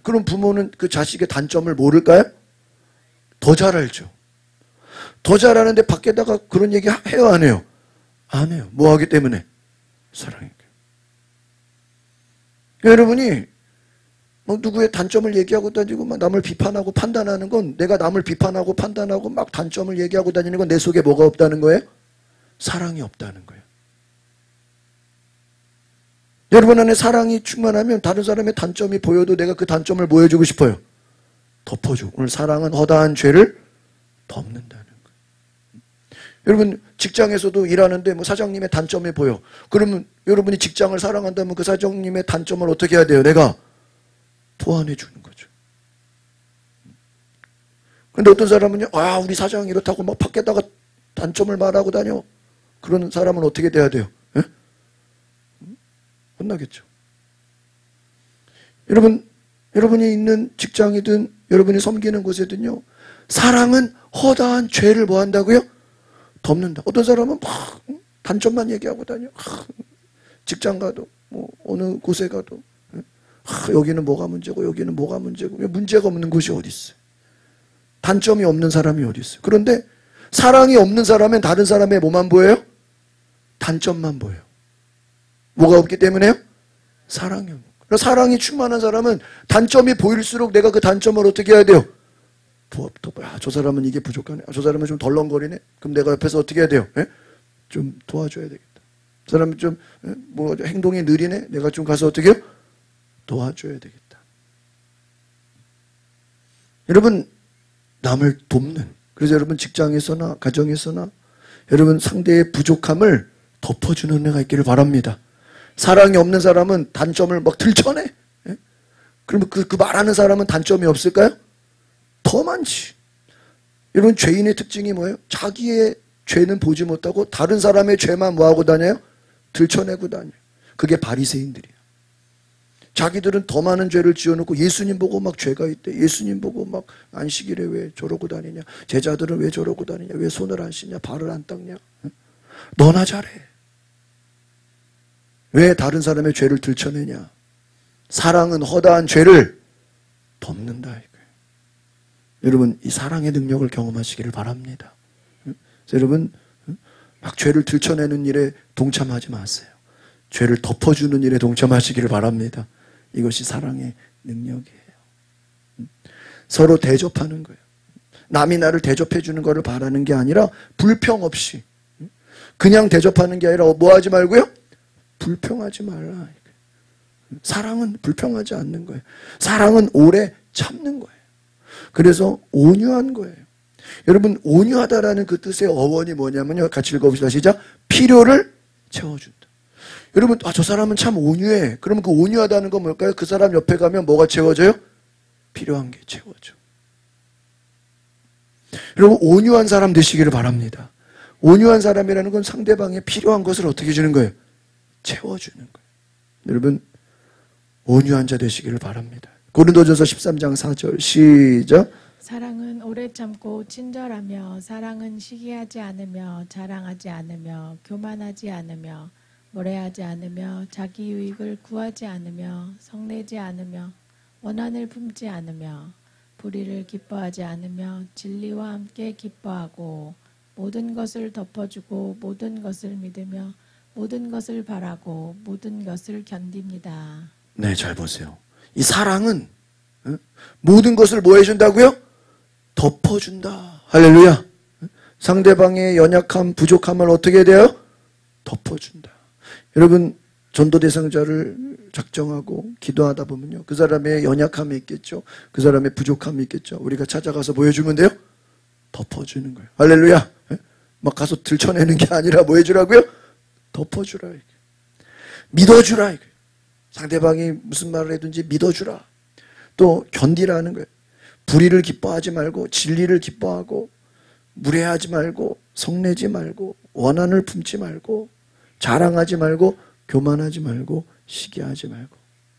그럼 부모는 그 자식의 단점을 모를까요? 더 잘 알죠. 더 잘 아는데 밖에다가 그런 얘기 해요, 안 해요? 안 해요. 뭐 하기 때문에? 사랑이니까. 여러분이 뭐 누구의 단점을 얘기하고 다니고 막 남을 비판하고 판단하는 건, 내가 남을 비판하고 판단하고 막 단점을 얘기하고 다니는 건 내 속에 뭐가 없다는 거예요? 사랑이 없다는 거예요. 여러분 안에 사랑이 충만하면 다른 사람의 단점이 보여도 내가 그 단점을 뭐 해주고 싶어요? 덮어주고. 오늘 사랑은 허다한 죄를 덮는다는 거예요. 여러분, 직장에서도 일하는데 뭐 사장님의 단점이 보여. 그러면 여러분이 직장을 사랑한다면 그 사장님의 단점을 어떻게 해야 돼요? 내가 보완해 주는 거죠. 근데 어떤 사람은요, 아, 우리 사장이 이렇다고 막 밖에다가 단점을 말하고 다녀. 그런 사람은 어떻게 돼야 돼요? 예? 혼나겠죠. 여러분이 있는 직장이든 여러분이 섬기는 곳에든요, 사랑은 허다한 죄를 뭐 한다고요? 덮는다. 어떤 사람은 막 단점만 얘기하고 다녀. 직장 가도 뭐 어느 곳에 가도 여기는 뭐가 문제고 여기는 뭐가 문제고. 문제가 없는 곳이 어디 있어요? 단점이 없는 사람이 어디 있어요? 그런데 사랑이 없는 사람은 다른 사람의 뭐만 보여요? 단점만 보여요. 뭐가 없기 때문에요? 사랑이 없는 거예요. 사랑이 충만한 사람은 단점이 보일수록 내가 그 단점을 어떻게 해야 돼요? 저 사람은 이게 부족하네. 저 사람은 좀 덜렁거리네. 그럼 내가 옆에서 어떻게 해야 돼요? 예? 좀 도와줘야 되겠다. 저 사람이 좀 뭐 행동이 느리네. 내가 좀 가서 어떻게 해요? 도와줘야 되겠다. 여러분, 남을 돕는, 그래서 여러분 직장에서나 가정에서나 여러분 상대의 부족함을 덮어주는 은혜가 있기를 바랍니다. 사랑이 없는 사람은 단점을 막 들춰내. 예? 그러면 그 말하는 사람은 단점이 없을까요? 더 많지. 여러분, 죄인의 특징이 뭐예요? 자기의 죄는 보지 못하고 다른 사람의 죄만 뭐하고 다녀요? 들춰내고 다녀요. 그게 바리새인들이에요. 자기들은 더 많은 죄를 지어놓고 예수님 보고 막 죄가 있대. 예수님 보고 막 안식일에 왜 저러고 다니냐. 제자들은 왜 저러고 다니냐. 왜 손을 안 씻냐. 발을 안 닦냐. 너나 잘해. 왜 다른 사람의 죄를 들춰내냐. 사랑은 허다한 죄를 덮는다 이거예요. 여러분, 이 사랑의 능력을 경험하시기를 바랍니다. 여러분, 막 죄를 들춰내는 일에 동참하지 마세요. 죄를 덮어주는 일에 동참하시기를 바랍니다. 이것이 사랑의 능력이에요. 서로 대접하는 거예요. 남이 나를 대접해 주는 것을 바라는 게 아니라 불평 없이, 그냥 대접하는 게 아니라 뭐 하지 말고요? 불평하지 말라. 사랑은 불평하지 않는 거예요. 사랑은 오래 참는 거예요. 그래서 온유한 거예요. 여러분, 온유하다라는 그 뜻의 어원이 뭐냐면요. 같이 읽어봅시다. 시작. 필요를 채워준다. 여러분, 저 사람은 참 온유해. 그러면 그 온유하다는 건 뭘까요? 그 사람 옆에 가면 뭐가 채워져요? 필요한 게 채워져. 여러분, 온유한 사람 되시기를 바랍니다. 온유한 사람이라는 건 상대방의 필요한 것을 어떻게 주는 거예요? 채워주는 거예요. 여러분, 온유한 자 되시기를 바랍니다. 고린도전서 13장 4절 시작. 사랑은 오래 참고 친절하며 사랑은 시기하지 않으며 자랑하지 않으며 교만하지 않으며 모래하지 않으며 자기 유익을 구하지 않으며 성내지 않으며 원한을 품지 않으며 불의를 기뻐하지 않으며 진리와 함께 기뻐하고 모든 것을 덮어주고 모든 것을 믿으며 모든 것을 바라고 모든 것을 견딥니다. 네, 잘 보세요. 이 사랑은 모든 것을 뭐 해준다고요? 덮어준다. 할렐루야. 상대방의 연약함, 부족함을 어떻게 돼요? 덮어준다. 여러분, 전도 대상자를 작정하고 기도하다 보면요, 그 사람의 연약함이 있겠죠. 그 사람의 부족함이 있겠죠. 우리가 찾아가서 뭐 해주면 돼요? 덮어주는 거예요. 할렐루야. 막 가서 들춰내는 게 아니라 뭐 해주라고요? 덮어주라. 믿어주라. 상대방이 무슨 말을 해든지 믿어주라. 또 견디라는 거예요. 불의를 기뻐하지 말고 진리를 기뻐하고 무례하지 말고 성내지 말고 원한을 품지 말고 자랑하지 말고 교만하지 말고 시기하지 말고.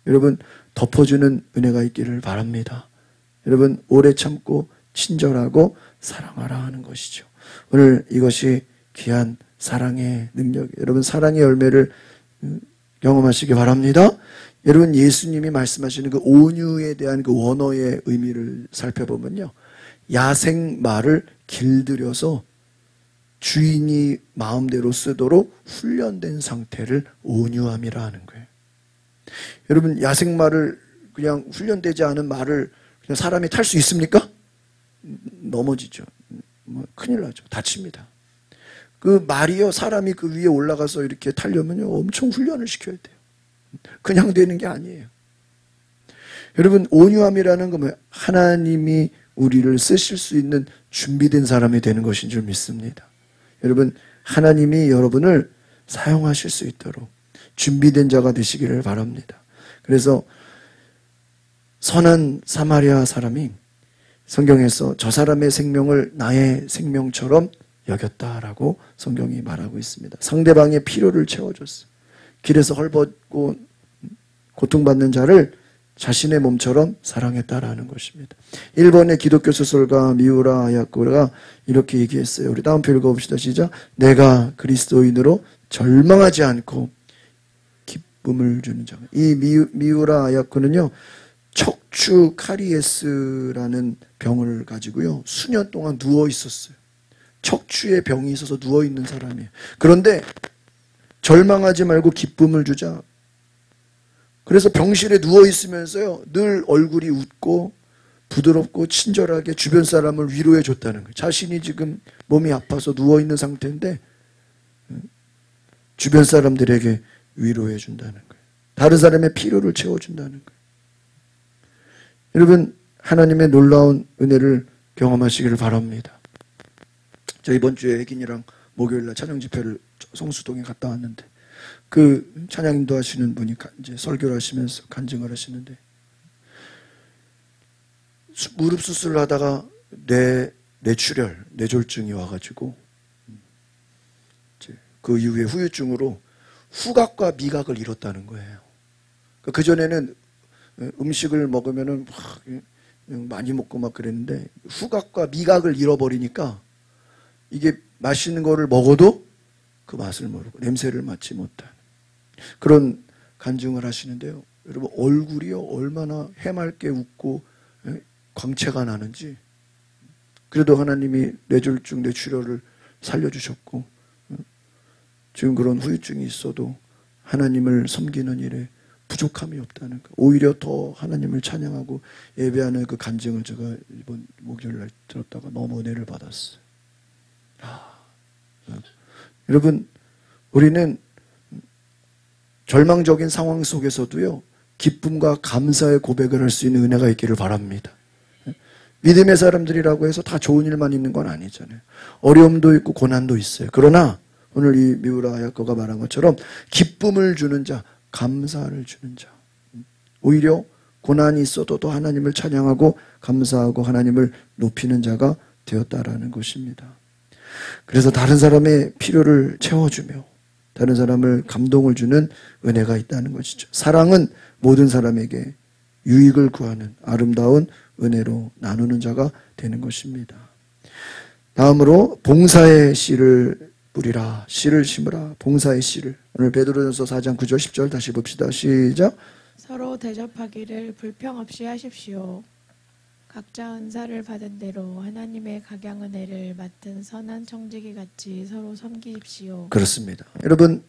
여러분, 덮어주는 은혜가 있기를 바랍니다. 여러분, 오래 참고 친절하고 사랑하라 하는 것이죠. 오늘 이것이 귀한 사랑의 능력, 여러분 사랑의 열매를 경험하시기 바랍니다. 여러분, 예수님이 말씀하시는 그 온유에 대한 그 원어의 의미를 살펴보면요, 야생마를 길들여서 주인이 마음대로 쓰도록 훈련된 상태를 온유함이라 하는 거예요. 여러분, 야생마를 그냥 훈련되지 않은 말을 그냥 사람이 탈 수 있습니까? 넘어지죠. 큰일 나죠. 다칩니다. 그 말이요, 사람이 그 위에 올라가서 이렇게 타려면요, 엄청 훈련을 시켜야 돼요. 그냥 되는 게 아니에요. 여러분, 온유함이라는 건 뭐예요? 하나님이 우리를 쓰실 수 있는 준비된 사람이 되는 것인 줄 믿습니다. 여러분, 하나님이 여러분을 사용하실 수 있도록 준비된 자가 되시기를 바랍니다. 그래서 선한 사마리아 사람이 성경에서 저 사람의 생명을 나의 생명처럼 여겼다라고 성경이 말하고 있습니다. 상대방의 필요를 채워줬어요. 길에서 헐벗고 고통받는 자를 자신의 몸처럼 사랑했다라는 것입니다. 일본의 기독교 소설가 미우라 아야코가 이렇게 얘기했어요. 우리 다음 표 읽어봅시다. 시작. 내가 그리스도인으로 절망하지 않고 기쁨을 주는 자. 이 미우라 아야코는요, 척추 카리에스라는 병을 가지고요, 수년 동안 누워 있었어요. 척추에 병이 있어서 누워 있는 사람이에요. 그런데 절망하지 말고 기쁨을 주자. 그래서 병실에 누워 있으면서요, 늘 얼굴이 웃고 부드럽고 친절하게 주변 사람을 위로해 줬다는 거예요. 자신이 지금 몸이 아파서 누워 있는 상태인데 주변 사람들에게 위로해 준다는 거예요. 다른 사람의 필요를 채워준다는 거예요. 여러분, 하나님의 놀라운 은혜를 경험하시기를 바랍니다. 저 이번 주에 혜긴이랑 목요일날 찬양 집회를 성수동에 갔다 왔는데, 그 찬양 인도하시는 분이 이제 설교를 하시면서 간증을 하시는데, 무릎 수술을 하다가 뇌출혈, 뇌졸중이 와가지고 그 이후에 후유증으로 후각과 미각을 잃었다는 거예요. 그 전에는 음식을 먹으면은 막 많이 먹고 막 그랬는데 후각과 미각을 잃어버리니까 이게 맛있는 거를 먹어도 그 맛을 모르고 냄새를 맡지 못한 그런 간증을 하시는데요. 여러분, 얼굴이요 얼마나 해맑게 웃고 광채가 나는지. 그래도 하나님이 뇌졸중, 뇌출혈을 살려주셨고, 지금 그런 후유증이 있어도 하나님을 섬기는 일에 부족함이 없다는 거. 오히려 더 하나님을 찬양하고 예배하는 그 간증을 제가 이번 목요일날 들었다가 너무 은혜를 받았어요. 여러분, 우리는 절망적인 상황 속에서도요, 기쁨과 감사의 고백을 할 수 있는 은혜가 있기를 바랍니다. 믿음의 사람들이라고 해서 다 좋은 일만 있는 건 아니잖아요. 어려움도 있고 고난도 있어요. 그러나 오늘 이 미우라 야코가 말한 것처럼 기쁨을 주는 자, 감사를 주는 자, 오히려 고난이 있어도 또 하나님을 찬양하고 감사하고 하나님을 높이는 자가 되었다라는 것입니다. 그래서 다른 사람의 필요를 채워주며 다른 사람을 감동을 주는 은혜가 있다는 것이죠. 사랑은 모든 사람에게 유익을 구하는 아름다운 은혜로 나누는 자가 되는 것입니다. 다음으로 봉사의 씨를 뿌리라, 씨를 심으라, 봉사의 씨를. 오늘 베드로전서 4장 9절 10절 다시 봅시다. 시작. 서로 대접하기를 불평 없이 하십시오. 각자 은사를 받은 대로 하나님의 각양 은혜를 맡은 선한 청지기 같이 서로 섬기십시오. 그렇습니다. 여러분,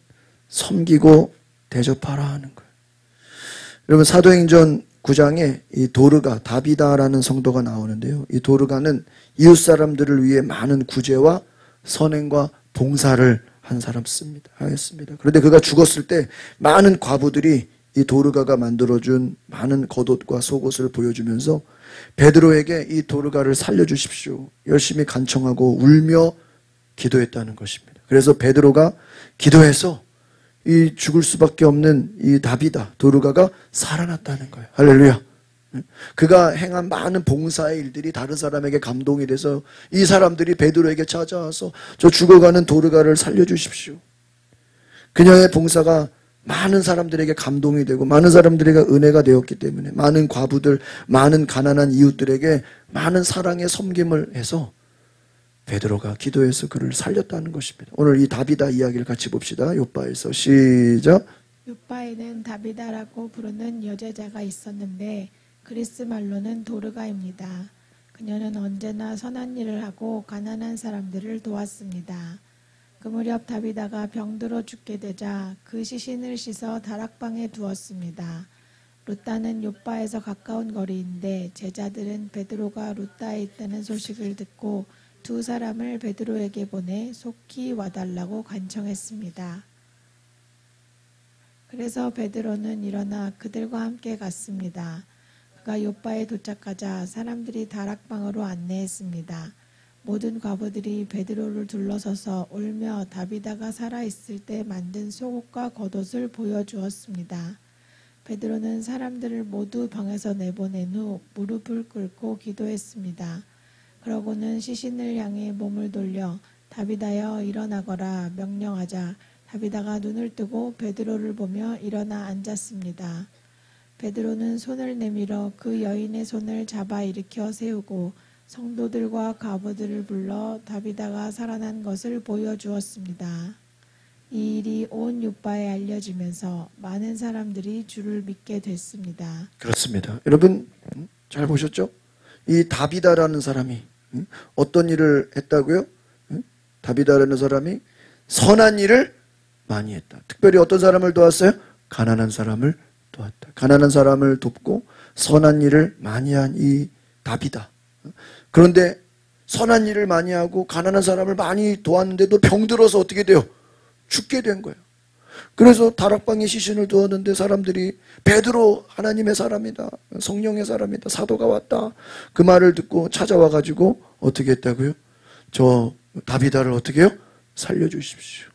섬기고 대접하라 하는 거예요. 여러분, 사도행전 9장에 이 도르가, 다비다라는 성도가 나오는데요. 이 도르가는 이웃 사람들을 위해 많은 구제와 선행과 봉사를 한 사람입니다. 하였습니다. 그런데 그가 죽었을 때 많은 과부들이 이 도르가가 만들어준 많은 겉옷과 속옷을 보여주면서 베드로에게 이 도르가를 살려주십시오. 열심히 간청하고 울며 기도했다는 것입니다. 그래서 베드로가 기도해서 이 죽을 수밖에 없는 이 다비다, 도르가가 살아났다는 거예요. 할렐루야. 그가 행한 많은 봉사의 일들이 다른 사람에게 감동이 돼서 이 사람들이 베드로에게 찾아와서 저 죽어가는 도르가를 살려주십시오. 그녀의 봉사가 많은 사람들에게 감동이 되고 많은 사람들에게 은혜가 되었기 때문에 많은 과부들, 많은 가난한 이웃들에게 많은 사랑의 섬김을 해서 베드로가 기도해서 그를 살렸다는 것입니다. 오늘 이 다비다 이야기를 같이 봅시다. 욥바에서 시작. 욥바에는 다비다라고 부르는 여제자가 있었는데 그리스 말로는 도르가입니다. 그녀는 언제나 선한 일을 하고 가난한 사람들을 도왔습니다. 그 무렵 다비다가 병들어 죽게 되자 그 시신을 씻어 다락방에 두었습니다. 루따는 욥바에서 가까운 거리인데 제자들은 베드로가 루따에 있다는 소식을 듣고 두 사람을 베드로에게 보내 속히 와달라고 간청했습니다. 그래서 베드로는 일어나 그들과 함께 갔습니다. 그가 욥바에 도착하자 사람들이 다락방으로 안내했습니다. 모든 과부들이 베드로를 둘러서서 울며 다비다가 살아있을 때 만든 속옷과 겉옷을 보여주었습니다. 베드로는 사람들을 모두 방에서 내보낸 후 무릎을 꿇고 기도했습니다. 그러고는 시신을 향해 몸을 돌려 다비다여 일어나거라 명령하자 다비다가 눈을 뜨고 베드로를 보며 일어나 앉았습니다. 베드로는 손을 내밀어 그 여인의 손을 잡아 일으켜 세우고 성도들과 과부들을 불러 다비다가 살아난 것을 보여주었습니다. 이 일이 온 욥바에 알려지면서 많은 사람들이 주를 믿게 됐습니다. 그렇습니다. 여러분 잘 보셨죠? 이 다비다라는 사람이 어떤 일을 했다고요? 다비다라는 사람이 선한 일을 많이 했다. 특별히 어떤 사람을 도왔어요? 가난한 사람을 도왔다. 가난한 사람을 돕고 선한 일을 많이 한 이 다비다. 그런데 선한 일을 많이 하고 가난한 사람을 많이 도왔는데도 병들어서 어떻게 돼요? 죽게 된 거예요. 그래서 다락방에 시신을 두었는데 사람들이 베드로 하나님의 사람이다, 성령의 사람이다, 사도가 왔다, 그 말을 듣고 찾아와 가지고 어떻게 했다고요? 저 다비다를 어떻게 해요? 살려주십시오.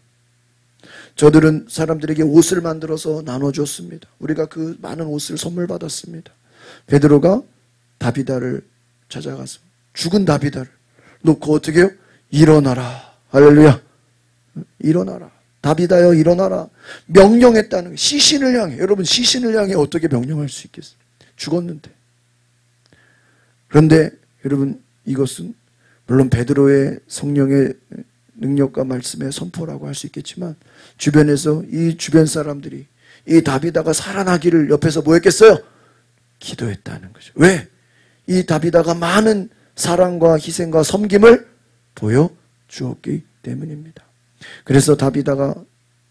저들은 사람들에게 옷을 만들어서 나눠줬습니다. 우리가 그 많은 옷을 선물 받았습니다. 베드로가 다비다를 찾아가서 죽은 다비다를 놓고 어떻게 해요? 일어나라. 할렐루야. 일어나라. 다비다여 일어나라. 명령했다는 거예요. 시신을 향해. 여러분 시신을 향해 어떻게 명령할 수 있겠어요? 죽었는데. 그런데 여러분 이것은 물론 베드로의 성령의 능력과 말씀의 선포라고 할 수 있겠지만 주변에서 이 주변 사람들이 이 다비다가 살아나기를 옆에서 뭐 했겠어요? 기도했다는 거죠. 왜? 이 다비다가 많은 사랑과 희생과 섬김을 보여주었기 때문입니다. 그래서 다비다가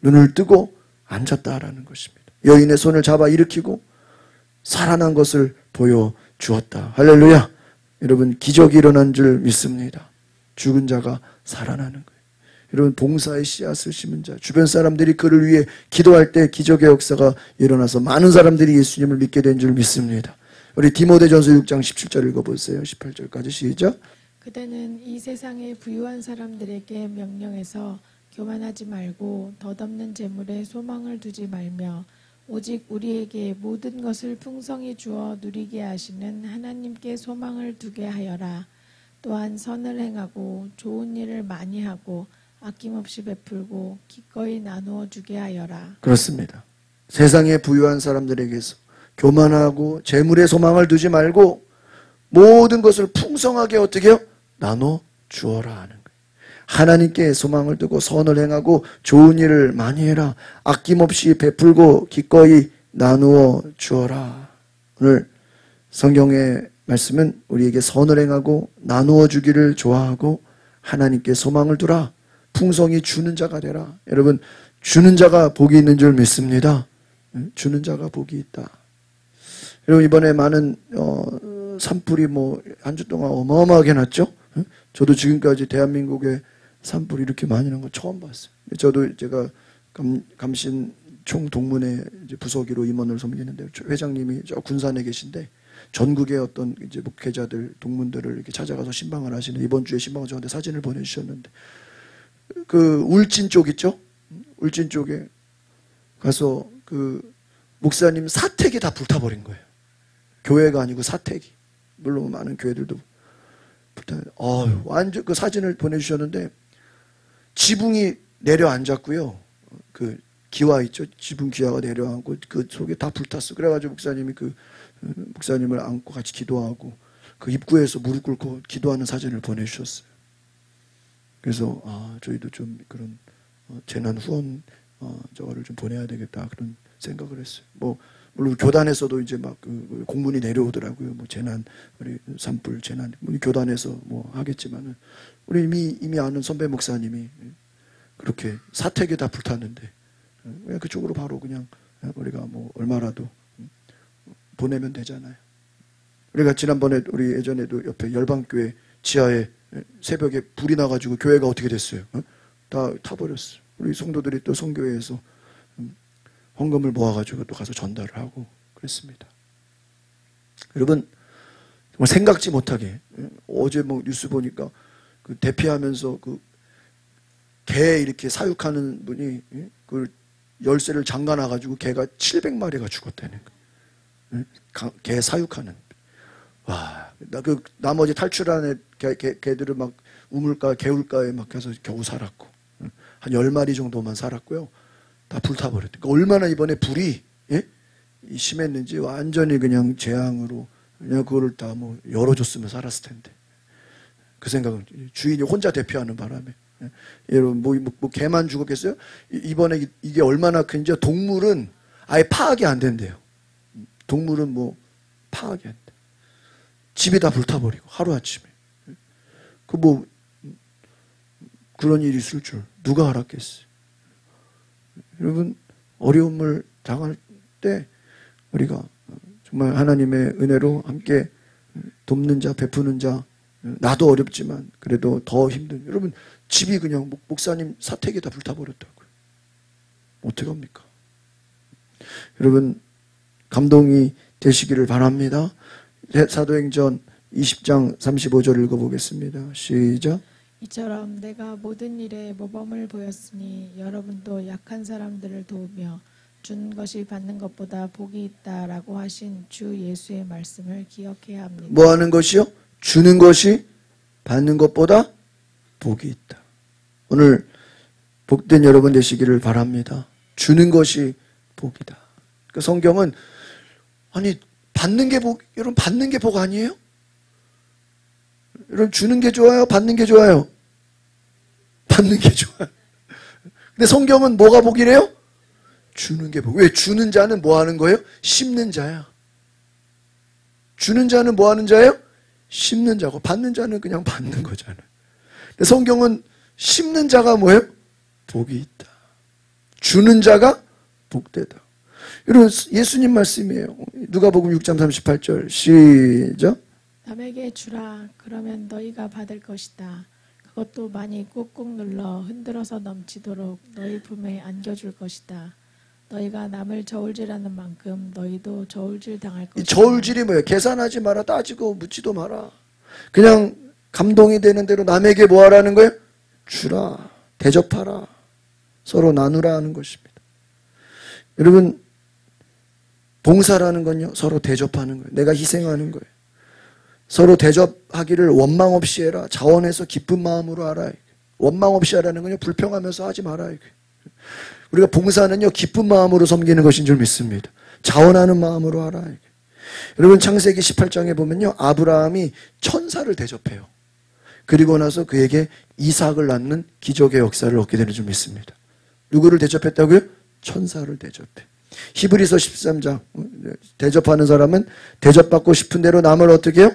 눈을 뜨고 앉았다라는 것입니다. 여인의 손을 잡아 일으키고 살아난 것을 보여주었다. 할렐루야. 여러분 기적이 일어난 줄 믿습니다. 죽은 자가 살아나는 거예요. 여러분 봉사의 씨앗을 심은 자, 주변 사람들이 그를 위해 기도할 때 기적의 역사가 일어나서 많은 사람들이 예수님을 믿게 된 줄 믿습니다. 우리 디모데전서 6장 17절 읽어보세요. 18절까지 시작. 그대는 이 세상의 부유한 사람들에게 명령해서 교만하지 말고 덧없는 재물에 소망을 두지 말며 오직 우리에게 모든 것을 풍성히 주어 누리게 하시는 하나님께 소망을 두게 하여라. 또한 선을 행하고 좋은 일을 많이 하고 아낌없이 베풀고 기꺼이 나누어 주게 하여라. 그렇습니다. 세상의 부유한 사람들에게서 교만하고 재물에 소망을 두지 말고 모든 것을 풍성하게 어떻게 해요? 나눠 주어라 하는 거예요. 하나님께 소망을 두고 선을 행하고 좋은 일을 많이 해라. 아낌없이 베풀고 기꺼이 나누어 주어라. 오늘 성경의 말씀은 우리에게 선을 행하고 나누어 주기를 좋아하고 하나님께 소망을 두라. 풍성히 주는 자가 되라. 여러분, 주는 자가 복이 있는 줄 믿습니다. 주는 자가 복이 있다. 여러분, 이번에 많은 산불이 한 주 동안 어마어마하게 났죠. 저도 지금까지 대한민국에 산불이 이렇게 많이 난 거 처음 봤어요. 저도 제가 감신 총동문회 부서기로 임원을 섬기는데 회장님이 저 군산에 계신데 전국의 어떤 이제 목회자들 동문들을 이렇게 찾아가서 신방을 하시는, 이번 주에 신방을 저한테 사진을 보내주셨는데 그 울진 쪽 있죠? 울진 쪽에 가서 그 목사님 사택이 다 불타버린 거예요. 교회가 아니고 사택이. 물론 많은 교회들도 불타. 완전 그 사진을 보내주셨는데 지붕이 내려앉았고요. 그 기와 있죠? 지붕 기와가 내려앉고 그 속에 다 불탔어. 그래가지고 목사님이 목사님을 안고 같이 기도하고 그 입구에서 무릎 꿇고 기도하는 사진을 보내주셨어요. 그래서 저희도 좀 그런 재난 후원 저거를 좀 보내야 되겠다 그런 생각을 했어요. 물론 교단에서도 이제 막 그 공문이 내려오더라고요. 재난, 우리 산불 재난, 교단에서 하겠지만은 우리 이미 아는 선배 목사님이 그렇게 사택에 다 불탔는데 왜 그쪽으로 바로 그냥 우리가 얼마라도 보내면 되잖아요. 우리가 지난번에 우리 예전에도 옆에 열방교회 지하에 새벽에 불이 나가지고 교회가 어떻게 됐어요? 다 타버렸어요. 우리 성도들이 또 성교회에서 헌금을 모아가지고 또 가서 전달을 하고 그랬습니다. 여러분, 정말 생각지 못하게 어제 뉴스 보니까 그 대피하면서 개 이렇게 사육하는 분이 그 열쇠를 잠가놔가지고 개가 700마리가 죽었다는 거예요. 개 사육하는. 와, 나 나머지 탈출한 개들을 막 우물가, 개울가에 막 가서 겨우 살았고, 한 10마리 정도만 살았고요. 다 불타버렸대. 그러니까 얼마나 이번에 불이 심했는지 완전히 그냥 재앙으로 그냥 그거를 다 열어줬으면 살았을 텐데. 그 생각은 주인이 혼자 대피하는 바람에. 여러분, 개만 죽었겠어요? 이번에 이게 얼마나 큰지 동물은 아예 파악이 안 된대요. 동물은 파악이 안 돼. 집이 다 불타버리고 하루아침에. 그런 일이 있을 줄 누가 알았겠어요. 여러분, 어려움을 당할 때 우리가 정말 하나님의 은혜로 함께 돕는 자, 베푸는 자, 나도 어렵지만 그래도 더 힘든, 여러분 집이 그냥 목사님 사택에 다 불타버렸다고요. 어떡합니까? 여러분, 감동이 되시기를 바랍니다. 사도행전 20장 35절 읽어보겠습니다. 시작. 이처럼 내가 모든 일에 모범을 보였으니 여러분도 약한 사람들을 도우며 준 것이 받는 것보다 복이 있다라고 하신 주 예수의 말씀을 기억해야 합니다. 뭐 하는 것이요? 주는 것이 받는 것보다 복이 있다. 오늘 복된 여러분 되시기를 바랍니다. 주는 것이 복이다. 그 성경은 받는 게 복, 여러분 받는 게 복 아니에요? 여러분 주는 게 좋아요? 받는 게 좋아요? 받는 게 좋아요. 근데 성경은 뭐가 복이래요? 주는 게 복. 왜? 주는 자는 뭐 하는 거예요? 심는 자야. 주는 자는 뭐 하는 자예요? 심는 자고, 받는 자는 그냥 받는 거잖아요. 근데 성경은 심는 자가 뭐예요? 복이 있다. 주는 자가 복되다. 여러분, 예수님 말씀이에요. 누가복음 6장 38절 시작. 남에게 주라. 그러면 너희가 받을 것이다. 그것도 많이 꾹꾹 눌러 흔들어서 넘치도록 너희 품에 안겨줄 것이다. 너희가 남을 저울질하는 만큼 너희도 저울질 당할 이 것이다. 저울질이 뭐예요? 계산하지 마라, 따지고 묻지도 마라. 그냥 감동이 되는 대로 남에게 뭐 하라는 거예요? 주라, 대접하라, 서로 나누라 하는 것입니다. 여러분, 봉사라는 건요, 서로 대접하는 거예요. 내가 희생하는 거예요. 서로 대접하기를 원망 없이 해라. 자원해서 기쁜 마음으로 하라. 원망 없이 하라는 건요, 불평하면서 하지 마라. 우리가 봉사는요, 기쁜 마음으로 섬기는 것인 줄 믿습니다. 자원하는 마음으로 하라. 여러분, 창세기 18장에 보면요, 아브라함이 천사를 대접해요. 그리고 나서 그에게 이삭을 낳는 기적의 역사를 얻게 되는 줄 믿습니다. 누구를 대접했다고요? 천사를 대접해. 히브리서 13장, 대접하는 사람은 대접받고 싶은 대로 남을 어떻게 해요?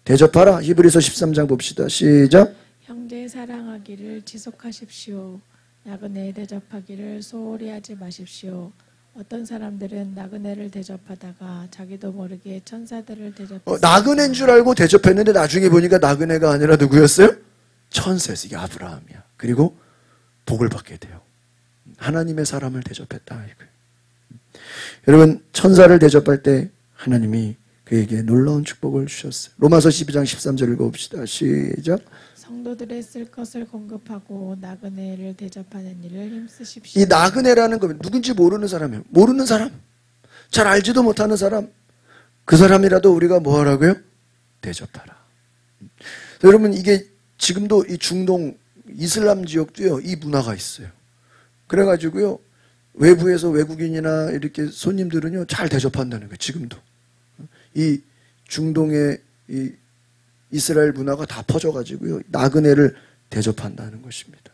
대접하라. 히브리서 13장 봅시다. 시작. 형제 사랑하기를 지속하십시오. 나그네 대접하기를 소홀히 하지 마십시오. 어떤 사람들은 나그네를 대접하다가 자기도 모르게 천사들을 대접했어요. 나그네인 줄 알고 대접했는데 나중에 보니까 나그네가 아니라 누구였어요? 천사였어요. 이게 아브라함이야. 그리고 복을 받게 돼요. 하나님의 사람을 대접했다. 여러분, 천사를 대접할 때 하나님이 그에게 놀라운 축복을 주셨어요. 로마서 12장 13절 읽어봅시다. 시작. 성도들의 쓸 것을 공급하고 나그네를 대접하는 일을 힘쓰십시오. 이 나그네라는 건 누군지 모르는 사람이에요. 모르는 사람, 잘 알지도 못하는 사람, 그 사람이라도 우리가 뭐 하라고요? 대접하라. 여러분, 이게 지금도 이 중동 이슬람 지역도요, 이 문화가 있어요. 그래가지고요, 외부에서 외국인이나 이렇게 손님들은요, 잘 대접한다는 거예요. 지금도. 이 중동의 이 이스라엘 문화가 다 퍼져가지고요, 나그네를 대접한다는 것입니다.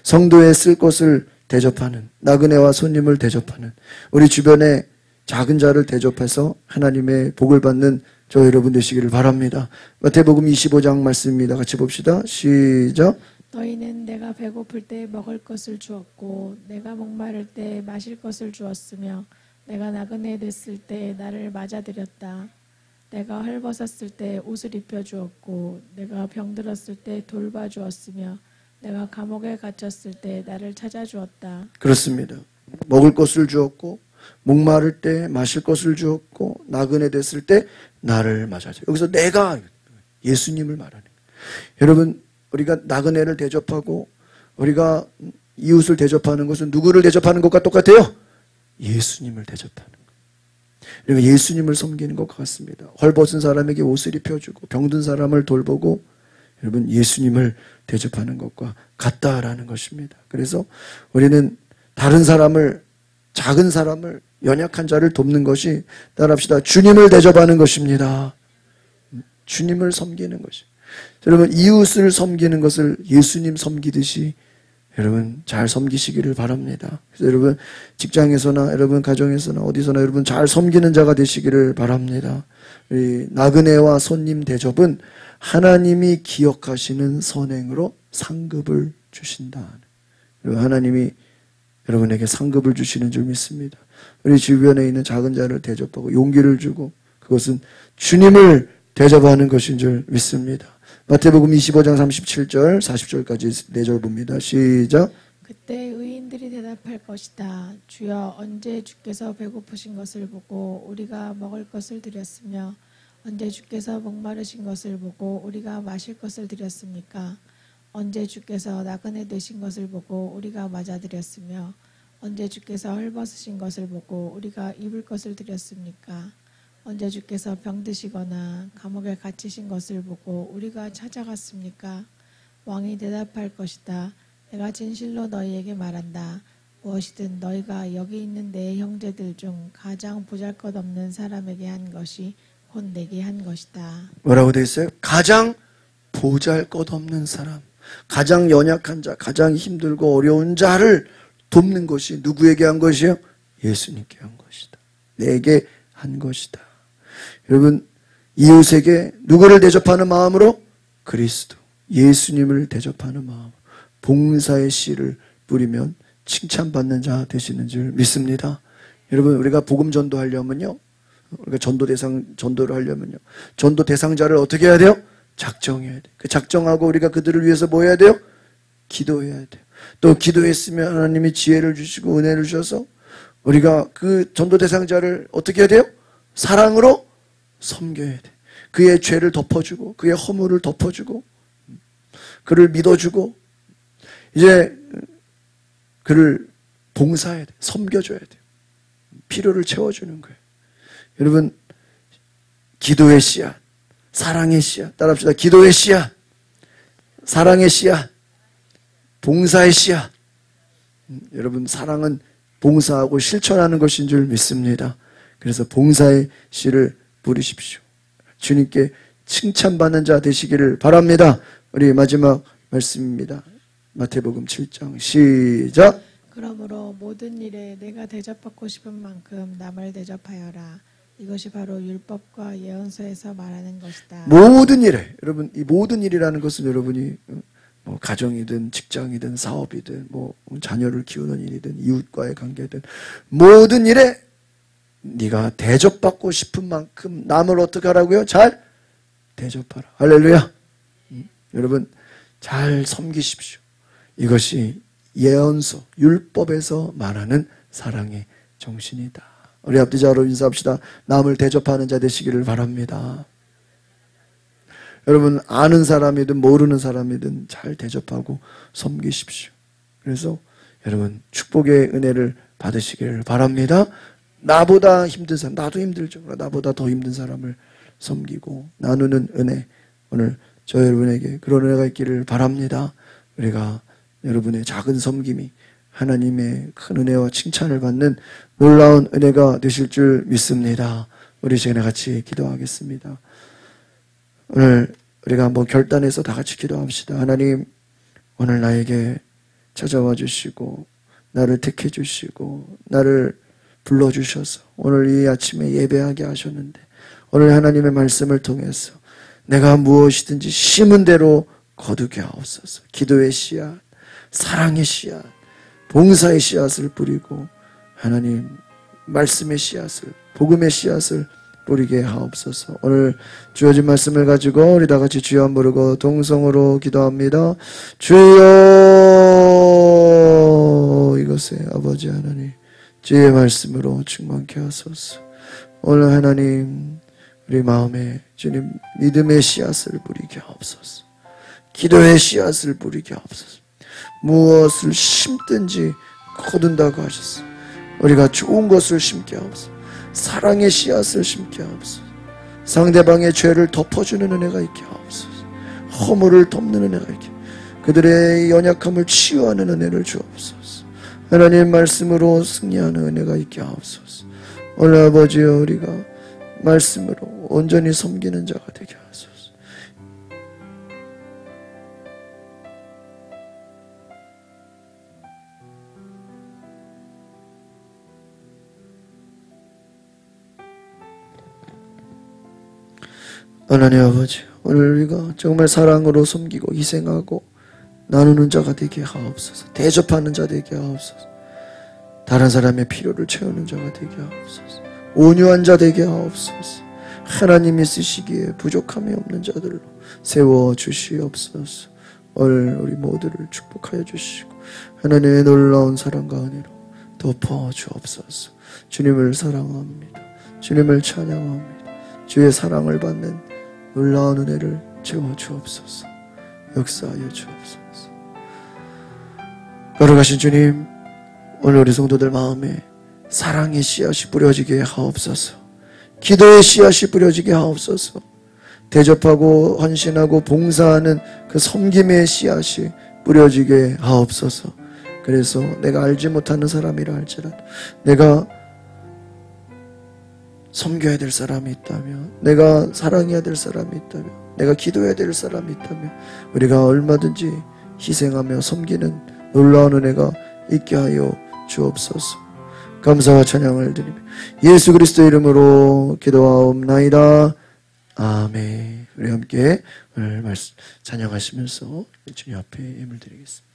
성도에 쓸 것을 대접하는, 나그네와 손님을 대접하는, 우리 주변에 작은 자를 대접해서 하나님의 복을 받는 저 여러분 되시기를 바랍니다. 마태복음 25장 말씀입니다. 같이 봅시다. 시작. 너희는 내가 배고플 때 먹을 것을 주었고 내가 목마를 때 마실 것을 주었으며 내가 나그네 됐을 때 나를 맞아들였다. 내가 헐벗었을 때 옷을 입혀주었고 내가 병들었을 때 돌봐주었으며 내가 감옥에 갇혔을 때 나를 찾아주었다. 그렇습니다. 먹을 것을 주었고 목마를 때 마실 것을 주었고 나그네 됐을 때 나를 맞아줘. 여기서 내가 예수님을 말하는 거예요. 여러분, 우리가 나그네를 대접하고 우리가 이웃을 대접하는 것은 누구를 대접하는 것과 똑같아요? 예수님을 대접하는 거예요. 우리가 예수님을 섬기는 것과 같습니다. 헐벗은 사람에게 옷을 입혀주고 병든 사람을 돌보고 여러분 예수님을 대접하는 것과 같다라는 것입니다. 그래서 우리는 다른 사람을, 작은 사람을, 연약한 자를 돕는 것이, 따라합시다, 주님을 대접하는 것입니다. 주님을 섬기는 것이. 여러분, 이웃을 섬기는 것을 예수님 섬기듯이 여러분 잘 섬기시기를 바랍니다. 그래서 여러분 직장에서나 여러분 가정에서나 어디서나 여러분 잘 섬기는 자가 되시기를 바랍니다. 이 나그네와 손님 대접은 하나님이 기억하시는 선행으로 상급을 주신다. 그리고 하나님이 여러분에게 상급을 주시는 줄 믿습니다. 우리 주변에 있는 작은 자를 대접하고 용기를 주고 그것은 주님을 대접하는 것인 줄 믿습니다. 마태복음 25장 37절 40절까지 4절 봅니다. 시작. 그때 의인들이 대답할 것이다. 주여, 언제 주께서 배고프신 것을 보고 우리가 먹을 것을 드렸으며 언제 주께서 목마르신 것을 보고 우리가 마실 것을 드렸습니까? 언제 주께서 나그네 되신 것을 보고 우리가 맞아드렸으며 언제 주께서 헐벗으신 것을 보고 우리가 입을 것을 드렸습니까? 언제 주께서 병드시거나 감옥에 갇히신 것을 보고 우리가 찾아갔습니까? 왕이 대답할 것이다. 내가 진실로 너희에게 말한다. 무엇이든 너희가 여기 있는 내 형제들 중 가장 보잘것없는 사람에게 한 것이 곧 내게 한 것이다. 뭐라고 되어 있어요? 가장 보잘것없는 사람, 가장 연약한 자, 가장 힘들고 어려운 자를 돕는 것이 누구에게 한 것이요? 예수님께 한 것이다. 내게 한 것이다. 여러분, 이웃에게 누구를 대접하는 마음으로? 그리스도, 예수님을 대접하는 마음, 봉사의 씨를 뿌리면 칭찬받는 자 되시는 줄 믿습니다. 여러분, 우리가 복음 전도하려면요, 우리가 전도를 하려면요, 전도 대상자를 어떻게 해야 돼요? 작정해야 돼요. 그 작정하고 우리가 그들을 위해서 뭐 해야 돼요? 기도해야 돼요. 또 기도했으면 하나님이 지혜를 주시고 은혜를 주셔서 우리가 그 전도 대상자를 어떻게 해야 돼요? 사랑으로 섬겨야 돼. 그의 죄를 덮어주고 그의 허물을 덮어주고 그를 믿어주고 이제 그를 봉사해야 돼. 섬겨줘야 돼요. 필요를 채워주는 거예요. 여러분, 기도의 씨앗, 사랑의 씨앗, 따라합시다. 기도의 씨앗, 사랑의 씨앗, 봉사의 씨앗. 여러분, 사랑은 봉사하고 실천하는 것인 줄 믿습니다. 그래서 봉사의 씨를 뿌리십시오. 주님께 칭찬받는 자 되시기를 바랍니다. 우리 마지막 말씀입니다. 마태복음 7장 시작. 그러므로 모든 일에 내가 대접받고 싶은 만큼 남을 대접하여라. 이것이 바로 율법과 예언서에서 말하는 것이다. 모든 일에, 여러분, 이 모든 일이라는 것은 여러분이 뭐 가정이든 직장이든 사업이든 뭐 자녀를 키우는 일이든 이웃과의 관계든 모든 일에 네가 대접받고 싶은 만큼 남을 어떻게 하라고요? 잘 대접하라. 할렐루야. 여러분, 잘 섬기십시오. 이것이 예언서, 율법에서 말하는 사랑의 정신이다. 우리 앞뒤 자로 인사합시다. 남을 대접하는 자 되시기를 바랍니다. 여러분, 아는 사람이든 모르는 사람이든 잘 대접하고 섬기십시오. 그래서 여러분, 축복의 은혜를 받으시기를 바랍니다. 나보다 힘든 사람, 나도 힘들죠. 나보다 더 힘든 사람을 섬기고 나누는 은혜, 오늘 저 여러분에게 그런 은혜가 있기를 바랍니다. 우리가 여러분의 작은 섬김이 하나님의 큰 은혜와 칭찬을 받는 놀라운 은혜가 되실 줄 믿습니다. 우리 시간에 같이 기도하겠습니다. 오늘 우리가 한번 결단해서 다 같이 기도합시다. 하나님, 오늘 나에게 찾아와 주시고 나를 택해 주시고 나를 불러주셔서 오늘 이 아침에 예배하게 하셨는데 오늘 하나님의 말씀을 통해서 내가 무엇이든지 심은 대로 거두게 하옵소서. 기도의 씨앗, 사랑의 씨앗, 봉사의 씨앗을 뿌리고 하나님 말씀의 씨앗을, 복음의 씨앗을 뿌리게 하옵소서. 오늘 주어진 말씀을 가지고 우리 다 같이 주여 한번 부르고 동성으로 기도합니다. 주여, 이것에 아버지 하나님 주의 말씀으로 충만케 하소서. 오늘 하나님 우리 마음에 주님 믿음의 씨앗을 뿌리게 하옵소서. 기도의 씨앗을 뿌리게 하옵소서. 무엇을 심든지 거둔다고 하셨어. 우리가 좋은 것을 심게 하옵소서. 사랑의 씨앗을 심게 하옵소서. 상대방의 죄를 덮어주는 은혜가 있게 하옵소서. 허물을 덮는 은혜가 있게, 그들의 연약함을 치유하는 은혜를 주옵소서. 하나님 말씀으로 승리하는 은혜가 있게 하옵소서. 오늘 아버지여, 우리가 말씀으로 온전히 섬기는 자가 되게 하소서. 하나님 아버지, 오늘 우리가 정말 사랑으로 섬기고 희생하고 나누는 자가 되게 하옵소서. 대접하는 자 되게 하옵소서. 다른 사람의 필요를 채우는 자가 되게 하옵소서. 온유한 자 되게 하옵소서. 하나님이 쓰시기에 부족함이 없는 자들로 세워주시옵소서. 오늘 우리 모두를 축복하여 주시고 하나님의 놀라운 사랑과 은혜로 덮어주옵소서. 주님을 사랑합니다. 주님을 찬양합니다. 주의 사랑을 받는 놀라운 은혜를 채워주옵소서. 역사하여 주옵소서. 걸어가신 주님, 오늘 우리 성도들 마음에 사랑의 씨앗이 뿌려지게 하옵소서. 기도의 씨앗이 뿌려지게 하옵소서. 대접하고 헌신하고 봉사하는 그 섬김의 씨앗이 뿌려지게 하옵소서. 그래서 내가 알지 못하는 사람이라 할지라도 내가 섬겨야 될 사람이 있다면, 내가 사랑해야 될 사람이 있다면, 내가 기도해야 될 사람이 있다면 우리가 얼마든지 희생하며 섬기는 놀라운 은혜가 있게 하여 주옵소서. 감사와 찬양을 드리며 예수 그리스도 이름으로 기도하옵나이다. 아멘. 우리 함께 오늘 말씀 찬양하시면서 주님 앞에 예물 드리겠습니다.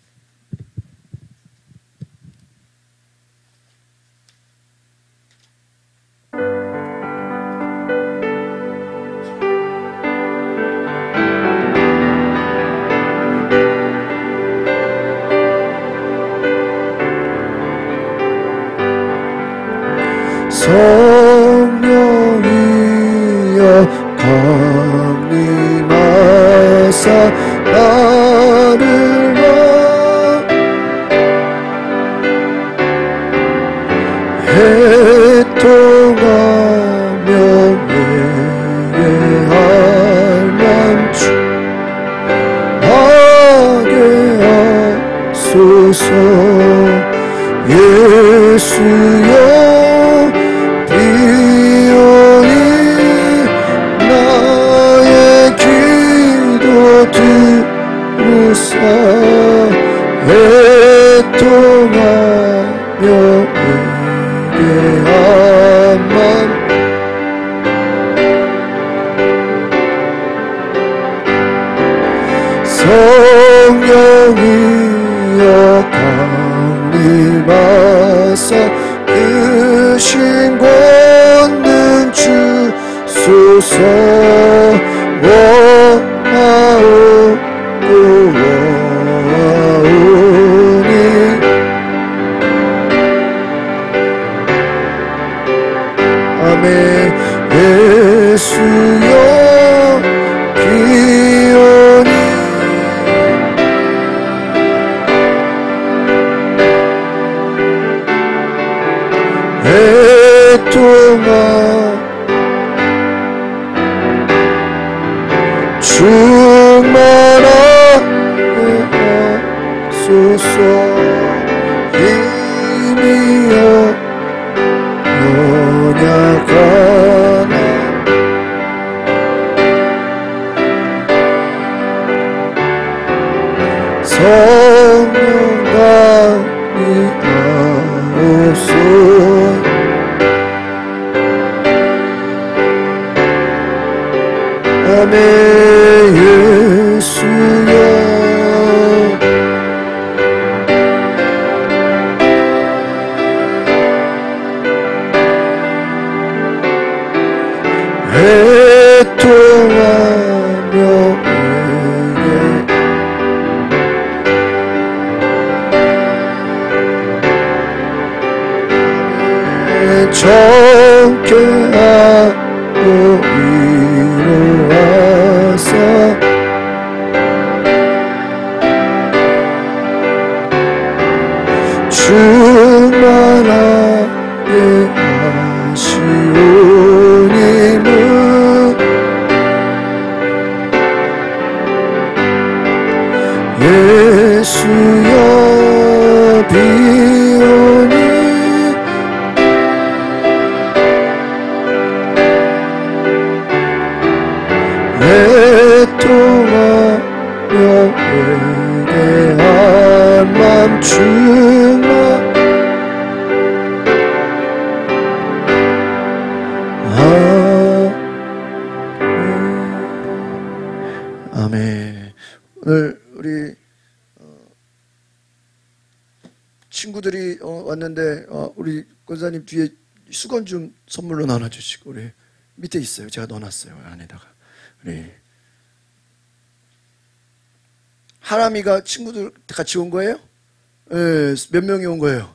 하사 나를 해통하며 회개할 맘추 하게 하소서. 예수여 비오니 나의 기도 들으사 애통하며 회개함만 성령이여 강림하사 크신 권능 주소서. 원하오고 원하오니 아멘. 예수여 기오니 애통하 충만하게 하소서. 힘이여 연약하나 성령 강림하옵소서. 아멘. 예수여 애통하며 정케하고 이루어서 충만하게 하시오님은 예수여 비오니 애통하며 회개할 맘 충만 아멘. 오늘 우리 친구들이 왔는데 우리 권사님 뒤에 수건 좀 선물로 나눠주시고 우리 밑에 있어요. 제가 넣어놨어요. 안에다가 우리 하람이가 친구들 같이 온 거예요? 네, 몇 명이 온 거예요?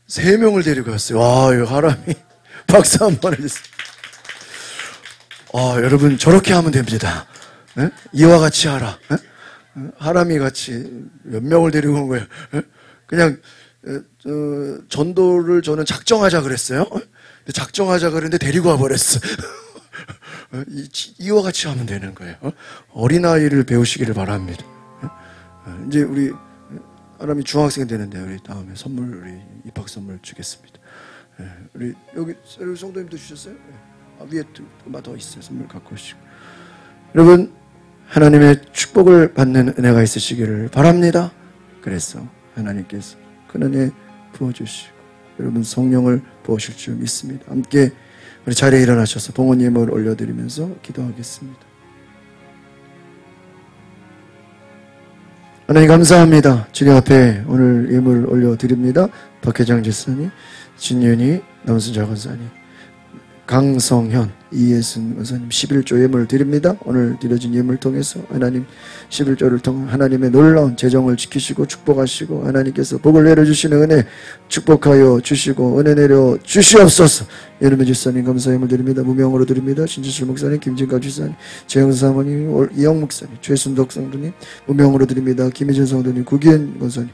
3명을 데리고 왔어요. 와, 이 하람이 박수 한번 해주세요. 여러분 저렇게 하면 됩니다. 네? 이와 같이 하라. 네? 하람이 같이 몇 명을 데리고 온 거예요. 네? 그냥 전도를 저는 작정하자 그랬어요. 작정하자 그랬는데 데리고 와버렸어. 이와 같이 하면 되는 거예요. 어린아이를 배우시기를 바랍니다. 이제 우리 하람이 중학생 되는데 우리 다음에 선물 우리 입학 선물 주겠습니다. 우리 여기 성도님도 주셨어요? 위에 두 더 있어요. 선물 갖고 오시고. 여러분 하나님의 축복을 받는 은혜가 있으시기를 바랍니다. 그래서 하나님께서 큰 은혜 부어주시고 여러분 성령을 부으실 줄 믿습니다. 함께 우리 자리에 일어나셔서 봉헌예물 올려드리면서 기도하겠습니다. 하나님 감사합니다. 주님 앞에 오늘 예물 올려드립니다. 박회장 집사님, 진윤이 남순자 권사님 강성현, 이예순 권사님 11조 예물을 드립니다. 오늘 드려진 예물을 통해서 하나님 11조를 통해 하나님의 놀라운 재정을 지키시고 축복하시고 하나님께서 복을 내려주시는 은혜 축복하여 주시고 은혜 내려 주시옵소서. 여름의 주사님 감사 예물 드립니다. 무명으로 드립니다. 신지철 목사님, 김진가 주사님, 재영수 사모님, 이영 목사님, 최순덕 성도님 무명으로 드립니다. 김희준 성도님, 구기현 권사님,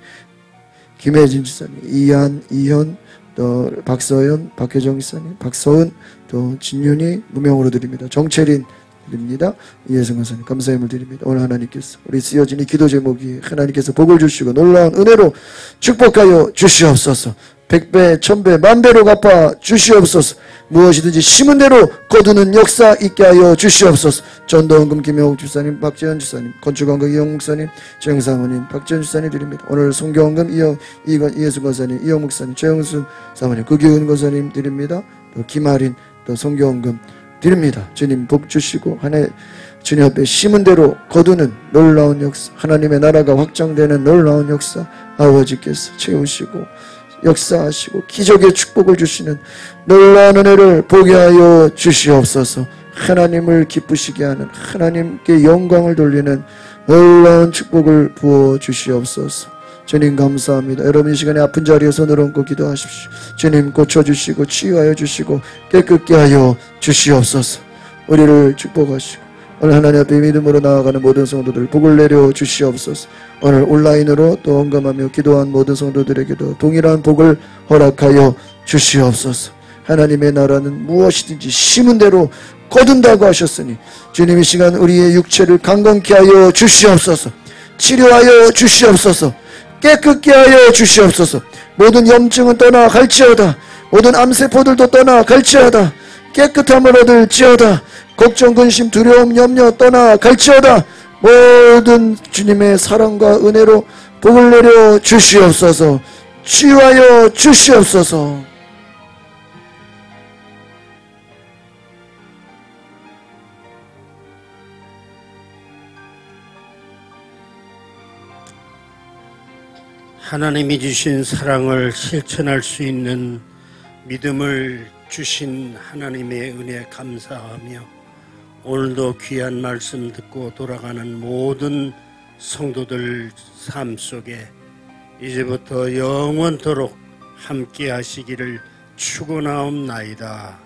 김혜진 주사님, 이한, 이현, 또 박서연, 박혜정 지사님, 박서은, 또 진윤이 무명으로 드립니다. 정채린 드립니다. 이혜성 권사님 감사 예물 드립니다. 오늘 하나님께서 우리 쓰여진 이 기도 제목이 하나님께서 복을 주시고 놀라운 은혜로 축복하여 주시옵소서. 100배, 1000배, 만배로 갚아 주시옵소서. 무엇이든지 심은 대로 거두는 역사 있게 하여 주시옵소서. 전도원금 김영욱 주사님, 박재현 주사님, 건축원금 이영 목사님, 최영사모님, 박재현 주사님 드립니다. 오늘 송교원금 이예수 권사님, 이영 목사님, 최영순 사모님, 구기훈 권사님 드립니다. 또 김아린, 또 송교원금 드립니다. 주님 복 주시고 주님 앞에 심은 대로 거두는 놀라운 역사, 하나님의 나라가 확장되는 놀라운 역사 아버지께서 채우시고 역사하시고 기적의 축복을 주시는 놀라운 은혜를 보게 하여 주시옵소서. 하나님을 기쁘시게 하는, 하나님께 영광을 돌리는 놀라운 축복을 부어 주시옵소서. 주님 감사합니다. 여러분 이 시간에 아픈 자리에 손을 얹고 기도하십시오. 주님 고쳐주시고 치유하여 주시고 깨끗게 하여 주시옵소서. 우리를 축복하시고 오늘 하나님 앞에 믿음으로 나아가는 모든 성도들 복을 내려 주시옵소서. 오늘 온라인으로 또 헌금하며 기도한 모든 성도들에게도 동일한 복을 허락하여 주시옵소서. 하나님의 나라는 무엇이든지 심은 대로 거둔다고 하셨으니 주님 이 시간 우리의 육체를 강건케 하여 주시옵소서. 치료하여 주시옵소서. 깨끗게 하여 주시옵소서. 모든 염증은 떠나갈지어다. 모든 암세포들도 떠나갈지어다. 깨끗함을 얻을지어다. 걱정, 근심, 두려움, 염려 떠나갈지어다. 모든 주님의 사랑과 은혜로 복을 내려 주시옵소서. 치유하여 주시옵소서. 하나님이 주신 사랑을 실천할 수 있는 믿음을 주신 하나님의 은혜에 감사하며 오늘도 귀한 말씀 듣고 돌아가는 모든 성도들 삶 속에 이제부터 영원토록 함께 하시기를 축원하옵나이다.